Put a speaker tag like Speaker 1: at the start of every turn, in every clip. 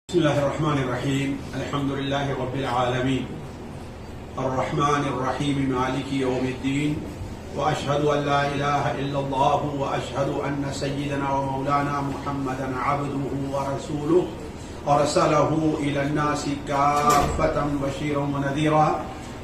Speaker 1: بسم الله الرحمن الرحيم الحمد لله رب العالمين الرحمن الرحيم مالك يوم الدين وأشهد أن لا إله إلا الله وأشهد أن سيدنا ومولانا محمدا عبده ورسوله أرسله إلى الناس كافة بشيرا ونذيرا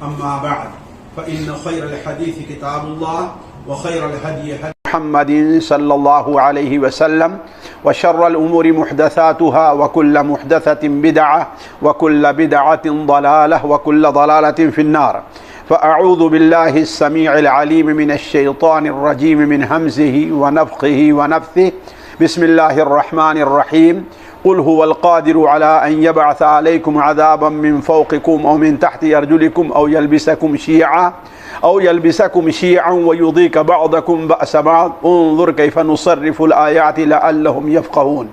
Speaker 1: أما بعد فإن خير الحديث كتاب الله وخير الهدي هدي محمد صلى الله عليه وسلم وشر الأمور محدثاتها وكل محدثة بدعة وكل بدعة ضلالة وكل ضلالة في النار فأعوذ بالله السميع العليم من الشيطان الرجيم من همزه ونفخه ونفثه بسم الله الرحمن الرحيم قل هو القادر على أن يبعث عليكم عذابا من فوقكم أو من تحت أرجلكم أو يلبسكم شيعا ويذيق بعضكم بأس بعض انظر كيف نصرف الآيات لعلهم يفقهون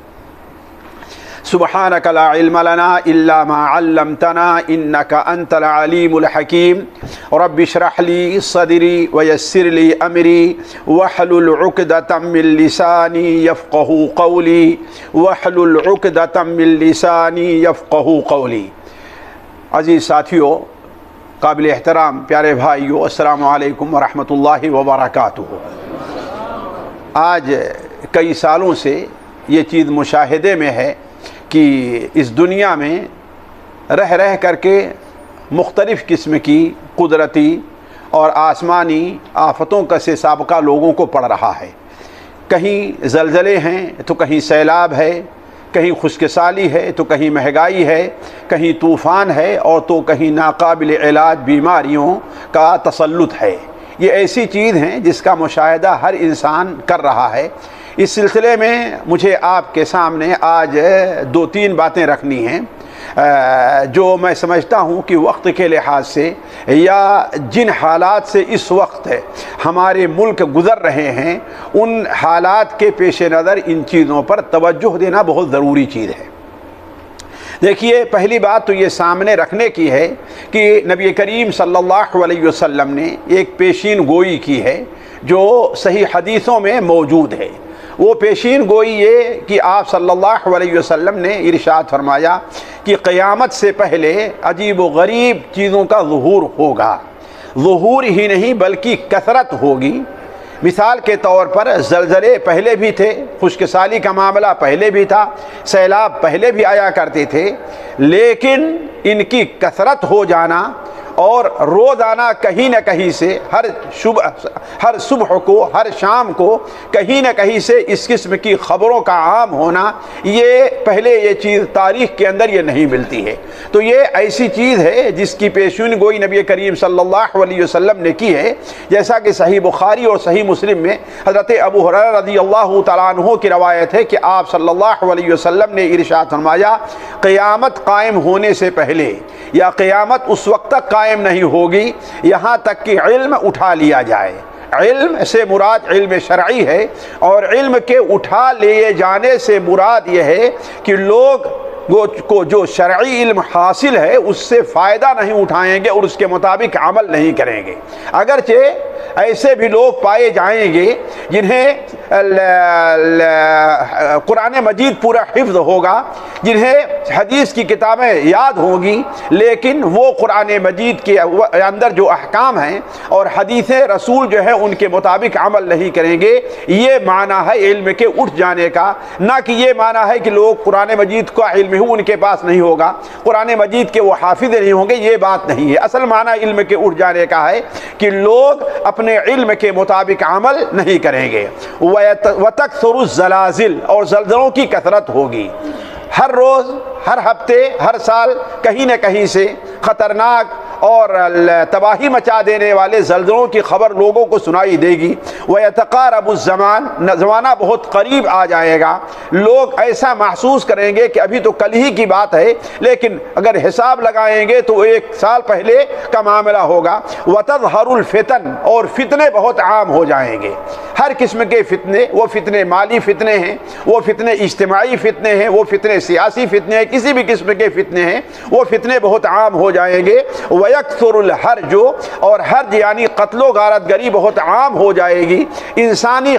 Speaker 1: سبحانك لا علم لنا إلا ما علمتنا إنك أنت العليم الحكيم رب اشرح لي صدري ويسر لي أمري واحلل عقدة من لساني يفقه قولي واحلل عقدة من لساني يفقه قولي عزیز ساتھیو، قابل احترام پیارے بھائیو، السلام علیکم ورحمۃ اللہ وبرکاتہ۔ آج کئی سالوں سے یہ چیز مشاہدے میں ہے کہ اس دنیا میں رہ کر کے مختلف قسم کی قدرتی اور آسمانی آفتوں کا سابقہ لوگوں کو پڑ رہا ہے۔ کہیں زلزلے ہیں تو کہیں سیلاب ہے، کہیں خشک سالی ہے تو کہیں مہنگائی ہے، کہیں طوفان ہے اور تو کہیں ناقابل علاج بیماریوں کا تسلط ہے۔ یہ ایسی چیز ہیں جس کا مشاہدہ ہر انسان کر رہا ہے۔ اس سلسلے میں مجھے آپ کے سامنے آج دو تین باتیں رکھنی ہیں جو میں سمجھتا ہوں کہ وقت کے لحاظ سے یا جن حالات سے اس وقت ہمارے ملک گزر رہے ہیں ان حالات کے پیش نظر ان چیزوں پر توجہ دینا بہت ضروری چیز ہے۔ دیکھیے، پہلی بات تو یہ سامنے رکھنے کی ہے کہ نبی کریم صلی اللہ علیہ وسلم نے ایک پیشین گوئی کی ہے جو صحیح حدیثوں میں موجود ہے۔ وہ پیشین گوئی یہ کہ آپ صلی اللہ علیہ وسلم نے ارشاد فرمایا کہ قیامت سے پہلے عجیب و غریب چیزوں کا ظہور ہوگا۔ ظہور ہی نہیں بلکہ کثرت ہوگی۔ مثال کے طور پر زلزلے پہلے بھی تھے، خشک سالی کا معاملہ پہلے بھی تھا، سیلاب پہلے بھی آیا کرتے تھے، لیکن ان کی کثرت ہو جانا اور روزانہ کہیں نہ کہیں سے ہر صبح کو ہر شام کو کہیں نہ کہیں سے اس قسم کی خبروں کا عام ہونا، یہ پہلے یہ چیز تاریخ کے اندر یہ نہیں ملتی ہے۔ تو یہ ایسی چیز ہے جس کی پیشین گوئی نبی کریم صلی اللہ علیہ وسلم نے کی ہے، جیسا کہ صحیح بخاری اور صحیح مسلم میں حضرت ابو ہریرہ رضی اللہ تعالیٰ عنہ کی روایت ہے کہ آپ صلی اللہ علیہ وسلم نے ارشاد فرمایا، قیامت قائم ہونے سے پہلے یا قیامت اس وقت تک قائم نہیں ہوگی یہاں تک کہ علم اٹھا لیا جائے۔ علم سے مراد علم شرعی ہے، اور علم کے اٹھا لیے جانے سے مراد یہ ہے کہ لوگ کو جو شرعی علم حاصل ہے اس سے فائدہ نہیں اٹھائیں گے اور اس کے مطابق عمل نہیں کریں گے۔ اگرچہ ایسے بھی لوگ پائے جائیں گے جنہیں قرآن مجید پورا حفظ ہوگا، جنہیں حدیث کی کتابیں یاد ہوں گی، لیکن وہ قرآن مجید کے اندر جو احکام ہیں اور حدیث رسول جو ہے ان کے مطابق عمل نہیں کریں گے۔ یہ معنی ہے علم کے اٹھ جانے کا، نہ کہ یہ معنی ہے کہ لوگ قرآن مجید کا علم ان کے پاس نہیں ہوگا، قرآن مجید کے وہ حافظ نہیں ہوں گے، یہ بات نہیں ہے۔ اصل معنی علم کے اٹھ جانے کا ہے کہ لوگ اپنے علم کے مطابق عمل نہیں کریں گے۔ وَتَكْثُرُ الزَّلَازِلُ، اور زلزلوں کی کثرت ہوگی۔ ہر روز، ہر ہفتے، ہر سال کہیں نہ کہیں سے خطرناک اور تباہی مچا دینے والے زلزلوں کی خبر لوگوں کو سنائی دے گی۔ وَيَتَقَارَبُ الزَّمَانُ، زمانہ بہت قریب آ جائے گا۔ لوگ ایسا محسوس کریں گے کہ ابھی تو کل ہی کی بات ہے، لیکن اگر حساب لگائیں گے تو ایک سال پہلے کا معاملہ ہوگا۔ وَتَظْهَرُ الْفِتَنُ، اور فتنے بہت عام ہو جائیں گے۔ ہر قسم کے فتنے، وہ فتنے مالی فتنے ہیں، وہ فتنے اجتماعی فتنے ہیں، وہ فتنے سیاسی فتنے ہیں، کسی بھی قسم کے فتنے ہیں، وہ فتنے بہت عام ہو جائیں گے۔ وَيَكْثُرُ الْحَرْجُ، اور حرج یعنی قتل و غارت گری بہت عام ہو جائے گی، انسانی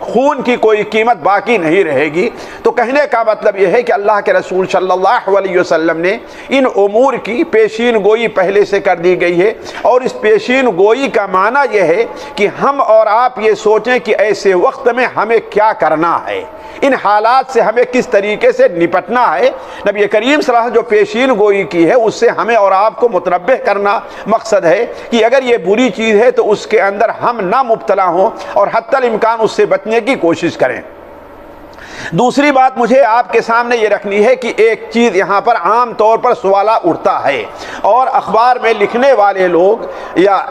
Speaker 1: خون کی کوئی قیمت باقی نہیں رہے گی۔ تو کہنے کا مطلب یہ ہے کہ اللہ کے رسول صلی اللہ علیہ وسلم نے ان امور کی پیشین گوئی پہلے سے کر دی گئی ہے، اور اس پیشین گوئی کا معنی یہ ہے کہ ہم اور آپ یہ سوچیں کہ ایسے وقت میں ہمیں کیا کرنا ہے، ان حالات سے ہمیں کس طریقے سے نپٹنا ہے۔ نبی کریم صلی اللہ علیہ وسلم جو پیشین گوئی کی ہے اس سے ہمیں اور آپ کو متنبہ کرنا مقصد ہے کہ اگر یہ بری چیز ہے تو اس کے اندر ہم نہ مبتلا ہوں اور حتی الامکان اس سے بچنے کی کوشش کریں۔ دوسری بات مجھے آپ کے سامنے یہ رکھنی ہے کہ ایک چیز یہاں پر عام طور پر سوالہ اٹھتا ہے، اور اخبار میں لکھنے والے لوگ یا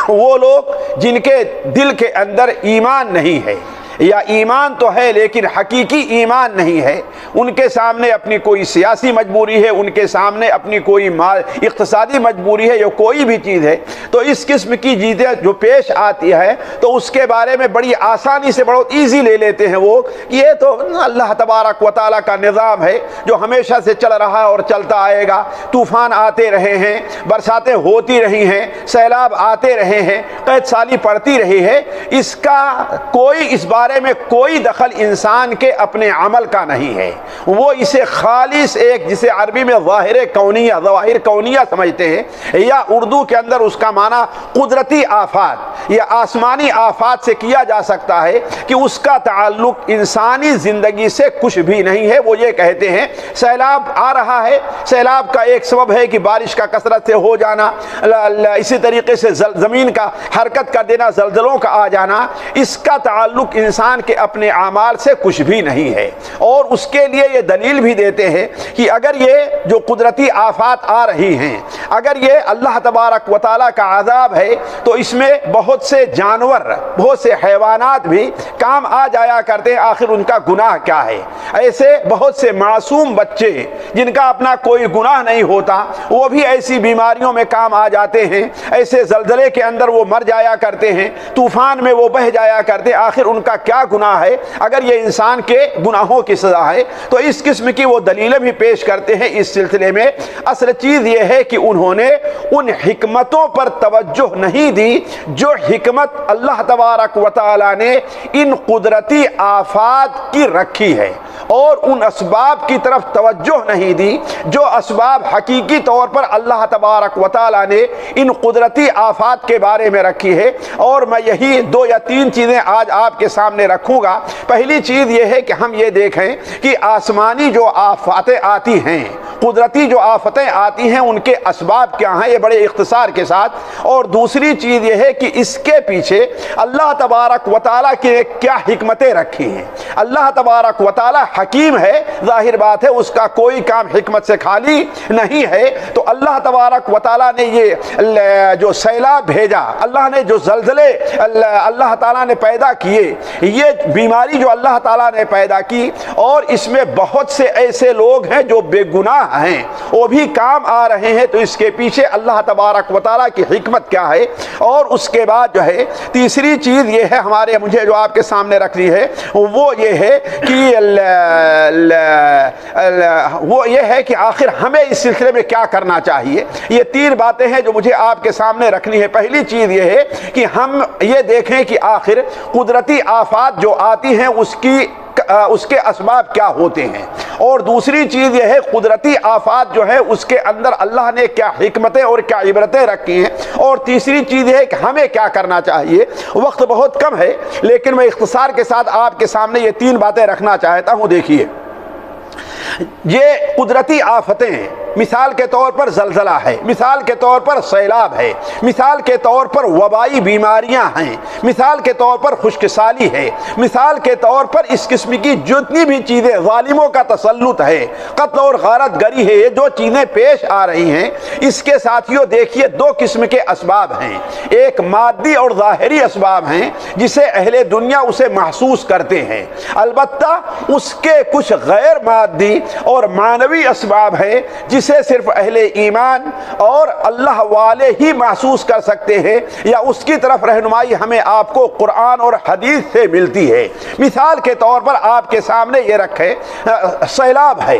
Speaker 1: وہ لوگ جن کے دل کے اندر ایمان نہیں ہے، یا ایمان تو ہے لیکن حقیقی ایمان نہیں ہے، ان کے سامنے اپنی کوئی سیاسی مجبوری ہے، ان کے سامنے اپنی کوئی اقتصادی مجبوری ہے یا کوئی بھی چیز ہے، تو اس قسم کی چیزیں جو پیش آتی ہے تو اس کے بارے میں بڑی آسانی سے بڑا ایزی لے لیتے ہیں وہ کہ یہ تو اللہ تبارک و تعالیٰ کا نظام ہے جو ہمیشہ سے چل رہا ہے اور چلتا آئے گا، طوفان آتے رہے ہیں، برساتیں ہوتی رہی ہیں، سیلاب آتے رہے ہیں، قحط سالی پڑتی رہی ہے، اس کا اس بارے میں کوئی دخل انسان کے اپنے عمل کا نہیں ہے۔ وہ اسے خالص ایک جسے عربی میں ظواہر کونیہ سمجھتے ہیں، یا اردو کے اندر اس کا معنی قدرتی آفات یا آسمانی آفات سے کیا جا سکتا ہے کہ اس کا تعلق انسانی زندگی سے کچھ بھی نہیں ہے۔ وہ یہ کہتے ہیں سیلاب آ رہا ہے، سیلاب کا ایک سبب ہے کہ بارش کا کثرت سے ہو جانا، اسی طریقے سے زمین کا حرکت کر دینا، زلزلوں کا آ جانا، اس کا تعلق انسان کے اپنے اعمال سے کچھ بھی نہیں ہے۔ اور اس کے لیے یہ دلیل بھی دیتے ہیں کہ اگر یہ جو قدرتی آفات آ رہی ہیں، اگر یہ اللہ تبارک و تعالیٰ کا عذاب ہے تو اس میں بہت سے جانور، بہت سے حیوانات بھی کام آ جایا کرتے ہیں، آخر ان کا گناہ کیا ہے؟ ایسے بہت سے معصوم بچے جن کا اپنا کوئی گناہ نہیں ہوتا وہ بھی ایسی بیماریوں میں کام آ جاتے ہیں، ایسے زلزلے کے اندر وہ مر جایا کرتے ہیں، طوفان میں وہ بہہ جایا کرتے ہیں، آخر ان کا کیا گناہ ہے اگر یہ انسان کے گناہوں کی سزا ہے؟ تو اس قسم کی وہ دلیلیں بھی پیش کرتے ہیں۔ اس سلسلے میں اصل چیز یہ ہے کہ انہوں نے ان حکمتوں پر توجہ نہیں دی جو حکمت اللہ تبارک و تعالی نے ان قدرتی آفات کی رکھی ہے، اور ان اسباب کی طرف توجہ نہیں دی جو اسباب حقیقی طور پر اللہ تبارک و تعالی نے ان قدرتی آفات کے بارے میں رکھی ہے۔ اور میں یہی 2 یا 3 چیزیں آج آپ کے سامنے رکھوں گا۔ پہلی چیز یہ ہے کہ ہم یہ دیکھیں کہ آسمانی جو آفتیں آتی ہیں، قدرتی جو آفتیں آتی ہیں، ان کے اسباب کیا ہیں، یہ بڑے اختصار کے ساتھ۔ اور دوسری چیز یہ ہے کہ اس کے پیچھے اللہ تبارک و تعالیٰ کی کیا حکمتیں رکھی ہیں۔ اللہ تبارک و تعالیٰ حکیم ہے، ظاہر بات ہے اس کا کوئی کام حکمت سے خالی نہیں ہے۔ تو اللہ تبارک و تعالیٰ نے یہ جو سیلاب بھیجا، اللہ نے جو زلزلے اللہ تعالیٰ نے پیدا کیے، یہ بیماری جو اللہ تعالیٰ نے پیدا کی، اور اس میں بہت سے ایسے لوگ ہیں جو بے گناہ ہیں، وہ بھی کام آ رہے ہیں، تو اس کے پیچھے اللہ تبارک و تعالیٰ کی حکمت کیا ہے۔ اور اس کے بعد جو ہے تیسری چیز یہ ہے مجھے جو آپ کے سامنے رکھنی ہے وہ یہ ہے کہ وہ یہ ہے کہ آخر ہمیں اس سلسلے میں کیا کرنا چاہیے۔ یہ 3 باتیں ہیں جو مجھے آپ کے سامنے رکھنی ہے۔ پہلی چیز یہ ہے کہ ہم یہ دیکھیں کہ آخر قدرتی آفات جو آتی ہیں اس کے اسباب کیا ہوتے ہیں، اور دوسری چیز یہ ہے قدرتی آفات جو ہے اس کے اندر اللہ نے کیا حکمتیں اور کیا عبرتیں رکھی ہیں، اور تیسری چیز یہ ہے کہ ہمیں کیا کرنا چاہیے۔ وقت بہت کم ہے لیکن میں اختصار کے ساتھ آپ کے سامنے یہ 3 باتیں رکھنا چاہتا ہوں۔ دیکھیے، یہ قدرتی آفتیں ہیں، مثال کے طور پر زلزلہ ہے، مثال کے طور پر سیلاب ہے، مثال کے طور پر وبائی بیماریاں ہیں، مثال کے طور پر خشک سالی ہے، مثال کے طور پر اس قسم کی جتنی بھی چیزیں، ظالموں کا تسلط ہے، قتل اور غارت گری ہے، یہ جو چیزیں پیش آ رہی ہیں، اس کے ساتھیوں دیکھیے 2 قسم کے اسباب ہیں۔ ایک مادی اور ظاہری اسباب ہیں جسے اہل دنیا اسے محسوس کرتے ہیں، البتہ اس کے کچھ غیر مادی اور معنوی اسباب ہیں جسے صرف اہل ایمان اور اللہ والے ہی محسوس کر سکتے ہیں، یا اس کی طرف رہنمائی ہمیں آپ کو قرآن اور حدیث سے ملتی ہے۔ مثال کے طور پر آپ کے سامنے یہ رکھیں، سیلاب ہے،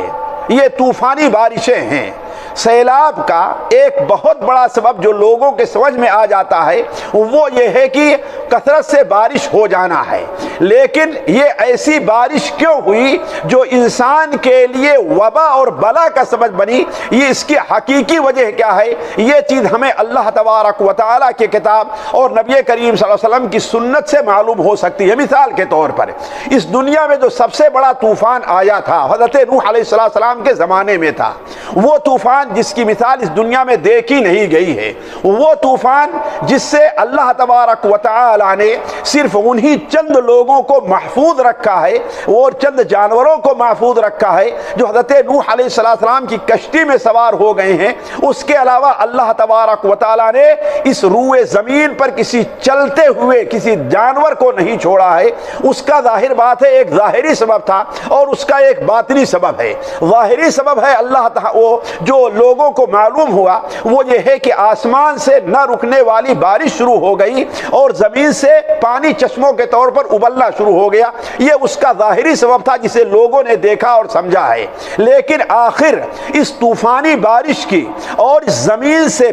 Speaker 1: یہ طوفانی بارشیں ہیں، سیلاب کا ایک بہت بڑا سبب جو لوگوں کے سمجھ میں آ جاتا ہے وہ یہ ہے کہ کثرت سے بارش ہو جانا ہے، لیکن یہ ایسی بارش کیوں ہوئی جو انسان کے لیے وبا اور بلا کا سبب بنی، یہ اس کی حقیقی وجہ کیا ہے، یہ چیز ہمیں اللہ تبارک و تعالیٰ کی کتاب اور نبی کریم صلی اللہ علیہ وسلم کی سنت سے معلوم ہو سکتی ہے۔ مثال کے طور پر اس دنیا میں جو سب سے بڑا طوفان آیا تھا حضرت نوح علیہ السلام کے زمانے میں تھا، وہ طوفان جس کی مثال اس دنیا میں دیکھی نہیں گئی ہے، وہ طوفان جس سے اللہ تبارک و تعالی نے صرف انہی چند لوگوں کو محفوظ رکھا ہے اور چند جانوروں کو محفوظ رکھا ہے جو حضرت نوح علیہ السلام کی کشتی میں سوار ہو گئے ہیں، اس کے علاوہ اللہ تبارک و تعالی نے اس روئے زمین پر کسی چلتے ہوئے کسی جانور کو نہیں چھوڑا ہے۔ اس کا ظاہر بات ہے ایک ظاہری سبب تھا اور اس کا ایک باطنی سبب ہے۔ ظاہری سبب ہے اللہ تعالی وہ جو لوگوں کو معلوم ہوا وہ یہ ہے کہ آسمان سے نہ رکنے والی بارش شروع ہو گئی اور زمین سے پانی چشموں کے طور پر ابلنا شروع ہو گیا، یہ اس کا ظاہری سبب تھا جسے لوگوں نے دیکھا اور سمجھا ہے۔ لیکن آخر اس طوفانی بارش کی اور زمین سے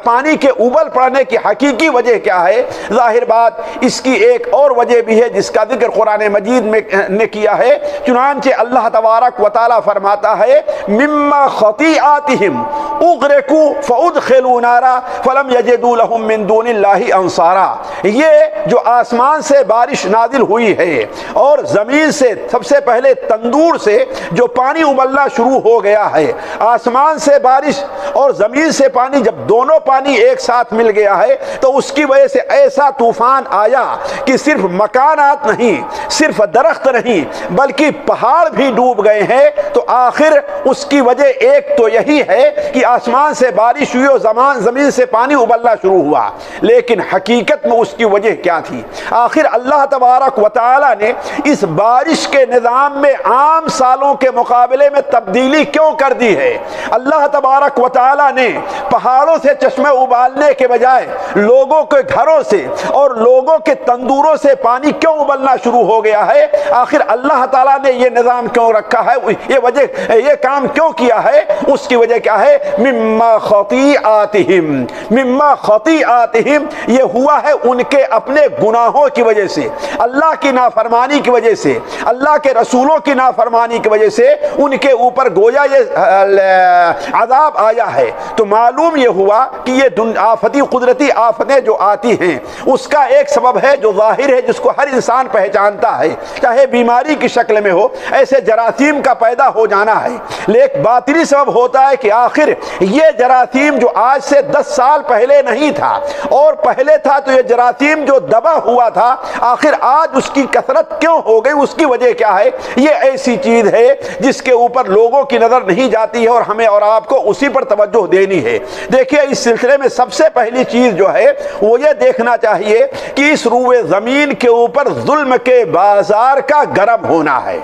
Speaker 1: پانی کے ابل پڑنے کی حقیقی وجہ کیا ہے؟ ظاہر بات اس کی ایک اور وجہ بھی ہے جس کا ذکر قرآن مجید میں نے کیا ہے، چنانچہ اللہ تبارک و تعالی فرماتا ہے مما خطیئاتہم اغرقوا فادخلوا نارا فلم یجدوا لهم من دون اللہ انصارا۔ یہ جو آسمان سے بارش نازل ہوئی ہے اور زمین سے سب سے پہلے تندور سے جو پانی ابلنا شروع ہو گیا ہے، آسمان سے بارش اور زمین سے پانی جب دونوں پانی ایک ساتھ مل گیا ہے تو اس کی وجہ سے ایسا طوفان آیا کہ صرف مکانات نہیں، صرف درخت نہیں بلکہ پہاڑ بھی ڈوب گئے ہیں۔ تو آخر اس کی وجہ ایک تو یہی ہے کہ آسمان سے بارش ہوئی اور زمین سے پانی ابلنا شروع ہوا، لیکن حقیقت میں اس کی وجہ کیا تھی؟ آخر اللہ تبارک و تعالی نے اس بارش کے نظام میں عام سالوں کے مقابلے میں تبدیلی کیوں کر دی ہے؟ اللہ تبارک و تعالی نے پہاڑوں سے چشمے ابالنے کے بجائے لوگوں کے گھروں سے اور لوگوں کے تندوروں سے پانی کیوں ابلنا شروع ہو گیا ہے؟ آخر اللہ تعالیٰ نے یہ نظام کیوں رکھا ہے، یہ کام کیوں کیا ہے؟ اس کی وجہ کیا ہے؟ مما خطیئاتہم، مما خطیئاتہم، یہ ہوا ہے ان کے اپنے گناہوں کی وجہ سے، اللہ کی نافرمانی کی وجہ سے، اللہ کے رسولوں کی نافرمانی کی وجہ سے ان کے اوپر گویا یہ عذاب آیا ہے۔ تو معلوم یہ ہوا کہ یہ آفتی قدرتی آفتیں جو آتی ہیں اس کا ایک سبب ہے جو ظاہر ہے، جس کو ہر انسان پہچانتا ہے، چاہے بیماری کی شکل میں ہو، ایسے جراثیم کا پیدا ہو جانا ہے، لیکن باطنی سبب ہوتا ہے کہ آخر یہ جراثیم جو آج سے 10 سال پہلے نہیں تھا اور پہلے تھا تو یہ جراثیم جو دبا ہوا تھا آخر آج اس کی کثرت کیوں ہو گئی؟ اس کی وجہ کیا ہے؟ یہ ایسی چیز ہے جس کے اوپر لوگوں کی نظر نہیں جاتی ہے اور ہمیں اور آپ کو اسی پر توجہ دینی ہے۔ دیکھیے اس سلسلے میں سب سے پہلی چیز جو ہے وہ یہ دیکھنا چاہیے کہ اس روئے زمین کے اوپر ظلم کے بازار کا گرم ہونا ہے۔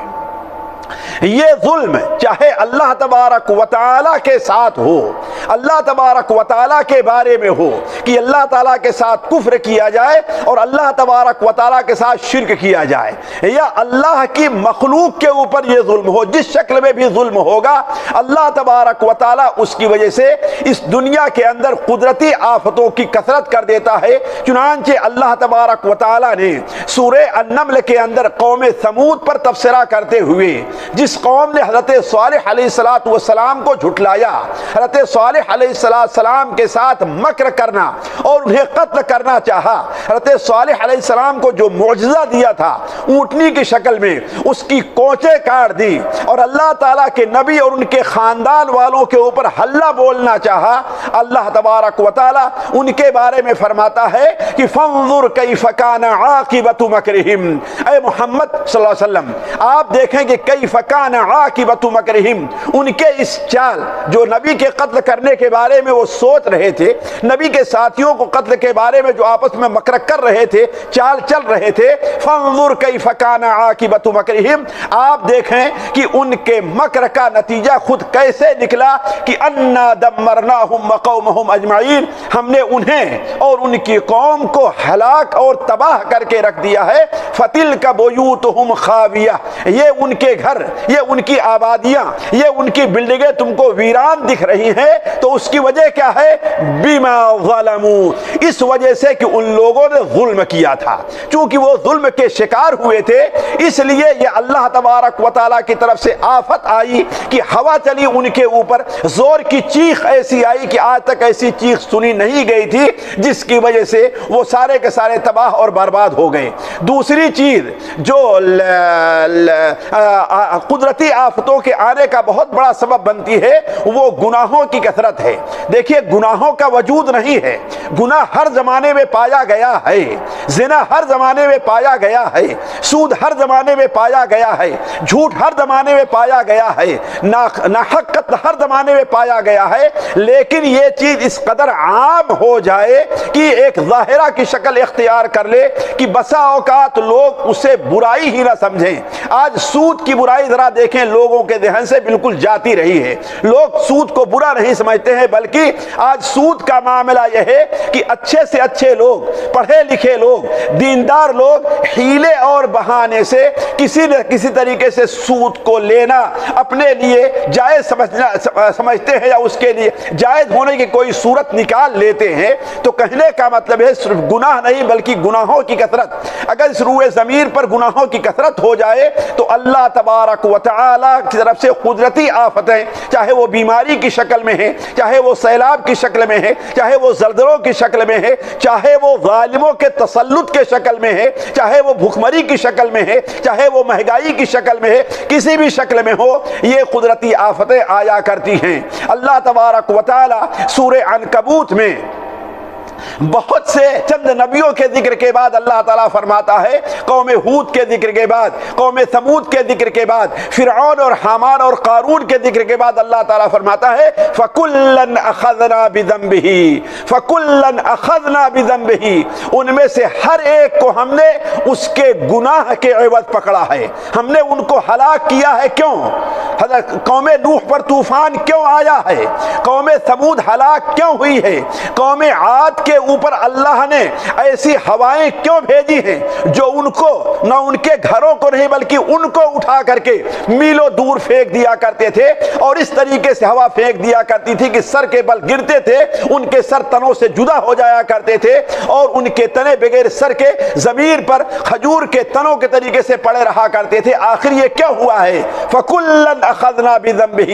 Speaker 1: یہ ظلم چاہے اللہ تبارک و تعالیٰ کے ساتھ ہو، اللہ تبارک و تعالیٰ کے بارے میں ہو کہ اللہ تعالیٰ کے ساتھ کفر کیا جائے اور اللہ تبارک و تعالیٰ کے ساتھ شرک کیا جائے، یا اللہ کی مخلوق کے اوپر یہ ظلم ہو، جس شکل میں بھی ظلم ہوگا اللہ تبارک و تعالیٰ اس کی وجہ سے اس دنیا کے اندر قدرتی آفتوں کی کثرت کر دیتا ہے۔ چنانچہ اللہ تبارک و تعالیٰ نے سورہ النمل کے اندر قوم ثمود پر تبصرہ کرتے ہوئے، جس قوم نے حضرت صالح علیہ السلام کو جھٹلایا، حضرت صالح علیہ السلام کے ساتھ مکر کرنا اور انہیں قتل کرنا چاہا، حضرت صالح علیہ السلام کو جو معجزہ دیا تھا اونٹنی کی شکل میں اس کی کونچیں کاٹ دی اور اللہ تعالیٰ کے نبی اور ان کے خاندان والوں کے اوپر حلہ بولنا چاہا، اللہ تبارک و تعالیٰ ان کے بارے میں فرماتا ہے کہ فانظر کیف کان عاقبۃ مکرہم، اے محمد صلی اللہ علیہ وسلم آپ دیکھیں کہ کیف کان عاقبۃ مکرہم، ان کے اس چال جو نبی کے قتل کرنے کے بارے میں وہ سوچ رہے تھے، نبی کے ساتھیوں کو قتل کے بارے میں جو آپس میں مکر کر رہے تھے، چال چل رہے تھے، فانظر کیف کان عاقبۃ مکرہم، آپ دیکھیں کہ ان کے مکر کا نتیجہ خود کیسے نکلا کہ انا دمرناہم وقومہم اجمعین، ہم نے انہیں اور ان کی قوم کو ہلاک اور تباہ کر کے رکھ دیا ہے، فتلک بیوتہم خاویہ، یہ ان کے گھر یہ ان کی آبادیاں، یہ ان کی بلڈنگیں تم کو ویران دکھ رہی ہیں، تو اس کی وجہ کیا ہے؟ بما ظلموا، اس وجہ سے کہ ان لوگوں نے ظلم کیا تھا، چونکہ وہ ظلم کے شکار ہوئے تھے، اس لیے یہ اللہ تبارک و تعالیٰ کی طرف سے آفت آئی کہ ہوا چلی ان کے اوپر، زور کی چیخ ایسی آئی کہ آج تک ایسی چیخ سنی نہیں گئی تھی، جس کی وجہ سے وہ سارے کے سارے تباہ اور برباد ہو گئے۔ دوسری چیز جو قدرتی آفتوں کے آنے کا بہت بڑا سبب بنتی ہے، وہ گناہوں کی کثرت ہے۔ دیکھیے گناہوں کا وجود نہیں ہے، گناہ ہر زمانے میں پایا گیا ہے، زنا ہر زمانے میں پایا گیا ہے، سود ہر زمانے میں پایا گیا ہے، جھوٹ ہر زمانے میں پایا گیا ہے، ناحق قتل ہر زمانے میں پایا گیا ہے، لیکن یہ چیز اس قدر عام ہو جائے کہ ایک ظاہرہ کی شکل اختیار کر لے کہ بسا اوقات لوگ اسے برائی ہی نہ سمجھیں۔ آج سود کی برائی ذرا دیکھیں، لوگوں کے ذہن سے بالکل جاتی رہی ہے، لوگ سود کو برا نہیں سمجھتے ہیں، بلکہ آج سود کا معاملہ یہ ہے کہ اچھے سے اچھے لوگ، پڑھے لکھے لوگ، دیندار لوگ ہیلے اور بہانے سے کسی نہ کسی طریقے سے سود کو لینا اپنے لیے جائز سمجھتے ہیں، یا اس کے لیے جائز ہونے کی کوئی صورت نکال لیتے ہیں۔ تو کہنے کا مطلب ہے صرف گناہ نہیں بلکہ گناہوں کی کثرت، اگر اس روئے ضمیر پر گناہوں کی کثرت ہو جائے تو اللہ تبارک و تعالی کی طرف سے قدرتی آفتیں، چاہے وہ بیماری کی شکل میں ہے، چاہے وہ سیلاب کی شکل میں ہے، چاہے وہ زلزلوں کی شکل میں ہے، چاہے وہ ظالموں کے تسلط کے شکل میں ہے، چاہے وہ بھوکمری کی شکل میں ہے، چاہے وہ مہنگائی کی شکل میں ہے، کسی بھی شکل میں ہو، یہ قدرتی آفتیں آیا کرتی ہیں۔ اللہ تبارک و تعالی سورہ عنکبوت میں بہت سے چند نبیوں کے ذکر کے بعد اللہ تعالیٰ فرماتا ہے، قوم ہود کے ذکر کے بعد، قوم ثمود کے ذکر کے بعد، فرعون اور حامان اور قارون کے ذکر کے بعد اللہ تعالیٰ فرماتا ہے فَكُلًّا أَخَذْنَا بِذَنبِهِ فَكُلًّا أَخَذْنَا بِذَنبِهِ، ان میں سے ہر ایک کو ہم نے اس کے گناہ کے عوض پکڑا ہے، ہم نے ان کو ہلاک کیا ہے۔ کیوں؟ حضرت قوم نوح پر طوفان کیوں آیا ہے؟ قوم ثمود ہلاک کیوں ہوئی ہے؟ قوم عاد کے اوپر اللہ نے ایسی ہوائیں کیوں بھیجی ہیں جو ان کو، نہ ان کے گھروں کو نہیں بلکہ ان کو اٹھا کر کے میلوں دور پھینک دیا کرتے تھے، اور اس طریقے سے ہوا پھینک دیا کرتی تھی کہ سر کے بل گرتے تھے، ان کے سر تنوں سے جدا ہو جایا کرتے تھے، اور ان کے تنے بغیر سر کے زمین پر کھجور کے تنوں کے طریقے سے پڑے رہا کرتے تھے۔ آخر یہ کیا ہوا ہے؟ فَكُلًّا أَخَذْنَا بِذَنبِهِ،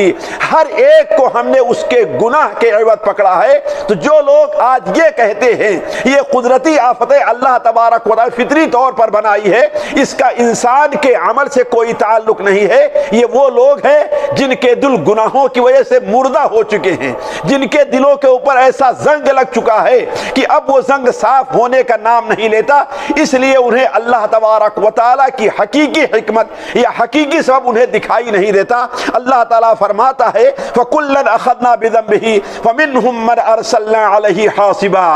Speaker 1: ہر ایک کو ہم نے اس کے گناہ کے عوض پکڑا ہے۔ تو جو لوگ آج یہ کہتے ہیں یہ قدرتی آفتیں اللہ تبارک و تعالی فطری طور پر بنائی ہے، اس کا انسان کے عمل سے کوئی تعلق نہیں ہے، یہ وہ لوگ ہیں جن کے دل گناہوں کی وجہ سے مردہ ہو چکے ہیں، جن کے دلوں کے اوپر ایسا زنگ لگ چکا ہے کہ اب وہ زنگ صاف ہونے کا نام نہیں لیتا، اس لیے انہیں اللہ تبارک و تعالی کی حقیقی حکمت یا حقیقی سبب انہیں دکھائی نہیں دیتا۔ اللہ تعالیٰ فرماتا ہے فَكُلًّا أَخَذْنَا بِذَنبِهِ فَمِنْهُمْ مَنْ أَرْسَلْنَا عَلَيْهِ حَاصِبًا،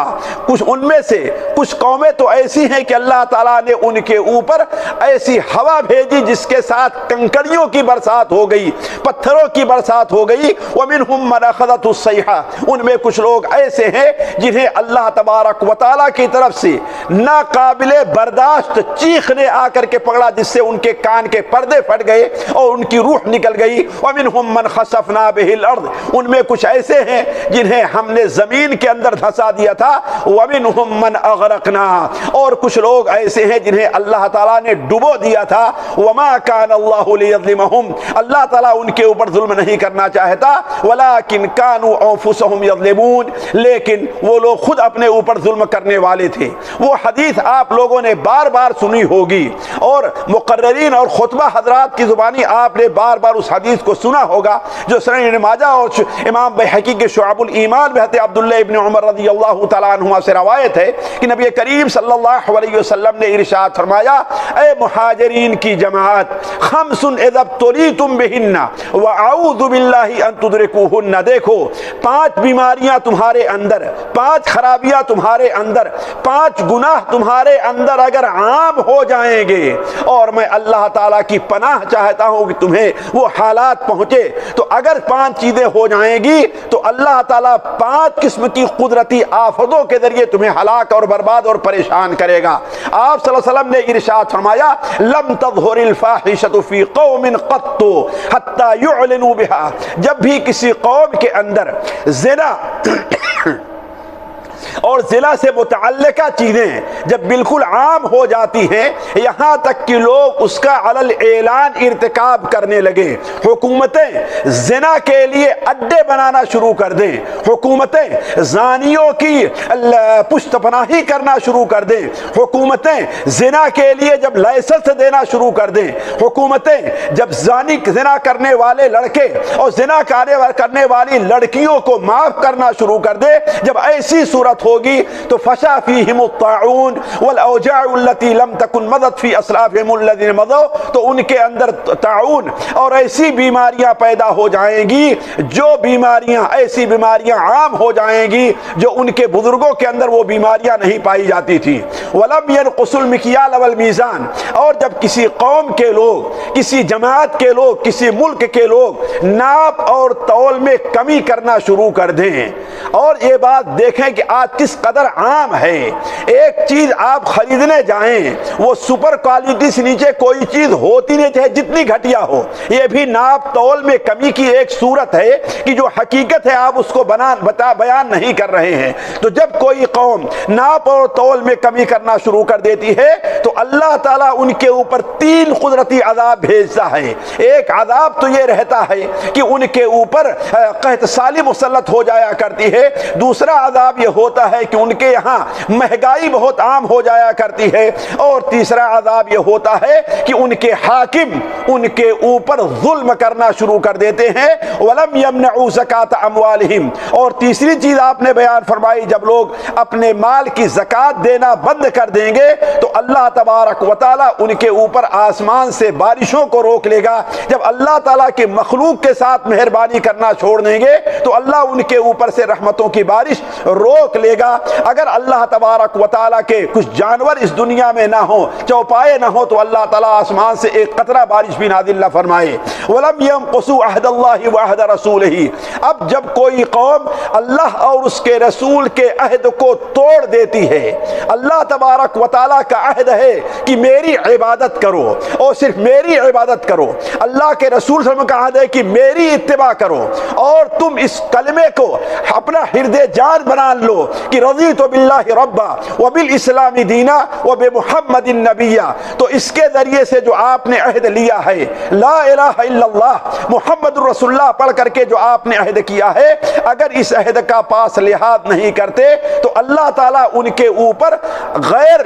Speaker 1: کچھ ان میں سے کچھ قومیں تو ایسی ہیں کہ اللہ تعالیٰ نے ان کے اوپر ایسی ہوا بھیجی جس کے ساتھ کنکریوں کی برسات ہو گئی، پتھروں کی برسات ہو گئی۔ وَمِنْهُمْ مَنْ أَخَذَتْهُ الصَّيْحَةُ، ان میں کچھ لوگ ایسے ہیں جنہیں اللہ تبارک و تعالیٰ کی طرف سے ناقابل برداشت چیخ نے آ کر کے پکڑا، جس سے ان کے کان کے پردے پھٹ گئے اور ان کی روح نکل گئی۔ وَمِنْهُمْ مَنْ خَسَفْنَا بِهِ الْأَرْضِ، ان میں کچھ ایسے ہیں جنہیں ہم نے زمین کے اندر دھسا دیا تھا۔ وَمِنْهُمْ مَنْ أَغْرَقْنَا، اور کچھ لوگ ایسے ہیں جنہیں اللہ تعالیٰ نے ڈبو دیا تھا۔ وَمَا كَانَ اللَّهُ لِيَظْلِمَهُمْ، اللہ تعالیٰ ان کے اوپر ظلم نہیں کرنا چاہتا، وَلَكِنْ كَانُوا أَنفُسَهُمْ يَظْلِمُونَ، لیکن وہ لوگ خود اپنے اوپر ظلم کرنے والے تھے۔ وہ حدیث آپ لوگوں نے بار بار سنی ہوگی، اور مقررین اور خطبہ حضرات کی زبانی آپ نے بار بار اس حدیث کو سنا ہوگا، جو سنن ابن ماجہ اور امام بحقی کے شعب الایمان میں حضرت عبداللہ ابن عمر رضی اللہ تعالیٰ عنہما سے روایت ہے کہ نبی کریم صلی اللہ علیہ وسلم نے ارشاد فرمایا، اے مہاجرین کی جماعت، خمس اذا ابتلیتم بہن واعوذ باللہ ان تدرکوہن، دیکھو 5 بیماریاں تمہارے اندر، 5 خرابیاں تمہارے اندر، 5 گناہ تمہارے اندر اگر عام ہو جائیں گے، اور میں اللہ تعالیٰ کی پناہ چاہتا ہوں کہ تمہیں وہ حالات پہنچے، تو اگر 5 چیزیں ہو جائیں گی تو اللہ تعالیٰ 5 قسم کی قدرتی آفتوں مشاہدوں کے ذریعے تمہیں ہلاک اور برباد اور پریشان کرے گا۔ آپ صلی اللہ علیہ وسلم نے ارشاد فرمایا لم تظہر الفاحشۃ فی قوم قط حتی یعلنوا بها، جب بھی کسی قوم کے اندر زنا اور زنا سے متعلقہ چیزیں جب بالکل عام ہو جاتی ہیں، یہاں تک کہ لوگ اس کا علی اعلان ارتکاب کرنے لگے، حکومتیں زنا کے لیے اڈے بنانا شروع کر دیں، حکومتیں زانیوں کی پشت پناہی کرنا شروع کر دیں، حکومتیں زنا کے لیے جب لائسنس دینا شروع کر دیں، حکومتیں جب زنا کرنے والے لڑکے اور زنا کرنے والی لڑکیوں کو معاف کرنا شروع کر دیں، جب ایسی صورت ہوگی تو فشا فیہم الطاعون والاوجاع التي لم تكن مضت في اسلافهم الذين مضوا، تو ان کے اندر طاعون اور ایسی بیماریاں پیدا ہو جائیں گی، جو بیماریاں ایسی بیماریاں عام ہو جائیں گی جو ان کے بزرگوں کے اندر وہ بیماریاں نہیں پائی جاتی تھی۔ ولم ينقص المكيال والميزان، اور جب کسی قوم کے لوگ، کسی جماعت کے لوگ، کسی ملک کے لوگ ناپ اور تول میں کمی کرنا شروع کر دیں، اور یہ بات دیکھیں کہ آج کس قدر عام ہے، ایک چیز آپ خریدنے جائیں وہ سپر کوالٹی سے نیچے کوئی چیز ہوتی نہیں چاہے جتنی گھٹیا ہو، یہ بھی ناپ تول میں کمی کی ایک صورت ہے کہ جو حقیقت ہے آپ اس کو بیان نہیں کر رہے ہیں۔ تو جب کوئی قوم ناپ اور تول میں کمی کرنا شروع کر دیتی ہے تو اللہ تعالیٰ ان کے اوپر 3 قدرتی عذاب بھیجتا ہے۔ ایک عذاب تو یہ رہتا ہے کہ ان کے اوپر قحط سالی مسلط ہو جایا کرتی ہے، دوسرا عذاب یہ ہوتا ہے کہ ان کے یہاں مہنگائی بہت عام ہو جایا کرتی ہے، اور تیسرا عذاب یہ ہوتا ہے کہ ان کے حاکم ان کے اوپر ظلم کرنا شروع کر دیتے ہیں۔ وَلَمْ يَمْنَعُوا زَكَاةَ أَمْوَالِهِمْ، اور تیسری چیز آپ نے بیان فرمائی جب لوگ اپنے مال کی زکوٰۃ دینا بند کر دیں گے تو اللہ تبارک و تعالیٰ ان کے اوپر آسمان سے بارشوں کو روک لے گا۔ جب اللہ تعالیٰ کی مخلوق کے ساتھ مہربانی کرنا چھوڑ دیں گے تو اللہ ان کے اوپر سے رحمتوں کی بارش روک لے گا۔ اگر اللہ تبارک و تعالیٰ کے کچھ جانور اس دنیا میں نہ ہو، چوپائے نہ ہو، تو اللہ تعالیٰ آسمان سے ایک قطرہ بارش بھی نازل نہ فرمائے۔ وَلَمْ يَنقُصُوا عَهْدَ اللَّهِ وَعَهْدَ رَسُولِهِ، اب جب کوئی قوم اللہ اور اس کے رسول کے عہد کو توڑ دیتی ہے، اللہ تبارک و تعالیٰ کا عہد ہے کہ میری عبادت کرو اور صرف میری عبادت کرو، اللہ کے رسول صلی اللہ علیہ وسلم کا عہد ہے کہ میری اتباع کرو، اور تم اس کلمے کو اپنا ہرد جان بنا لو کہ رضیت باللہ ربا وبالاسلام دینا وبمحمد نبیا، تو اس کے ذریعے سے جو آپ نے عہد لیا ہے، لا الہ الا اللہ محمد رسول اللہ پڑھ کر کے جو آپ نے عہد کیا ہے، اگر اس عہد کا پاس لحاظ نہیں کرتے تو اللہ تعالیٰ ان کے اوپر غیر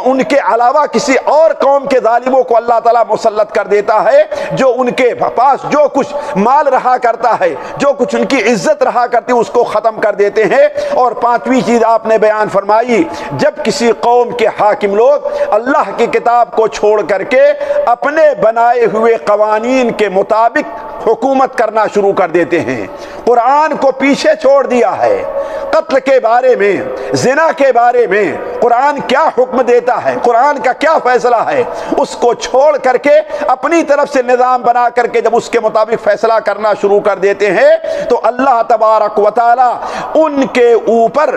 Speaker 1: ان کے علاوہ کسی اور قوم کے ظالموں کو اللہ تعالیٰ مسلط کر دیتا ہے، جو ان کے پاس جو کچھ مال رہا کرتا ہے، جو کچھ ان کی عزت رہا کرتی ہے، اس کو ختم کر دیتے ہیں۔ اور 5ویں چیز آپ نے بیان فرمائی، جب کسی قوم کے حاکم لوگ اللہ کی کتاب کو چھوڑ کر کے اپنے بنائے ہوئے قوانین کے مطابق حکومت کرنا شروع کر دیتے ہیں، قرآن کو پیچھے چھوڑ دیا ہے، قتل کے بارے میں، زنا کے بارے میں قرآن کیا حکم دیتا ہے، قرآن کا کیا فیصلہ ہے، اس کو چھوڑ کر کے اپنی طرف سے نظام بنا کر کے جب اس کے مطابق فیصلہ کرنا شروع کر دیتے ہیں تو اللہ تبارک و تعالیٰ ان کے اوپر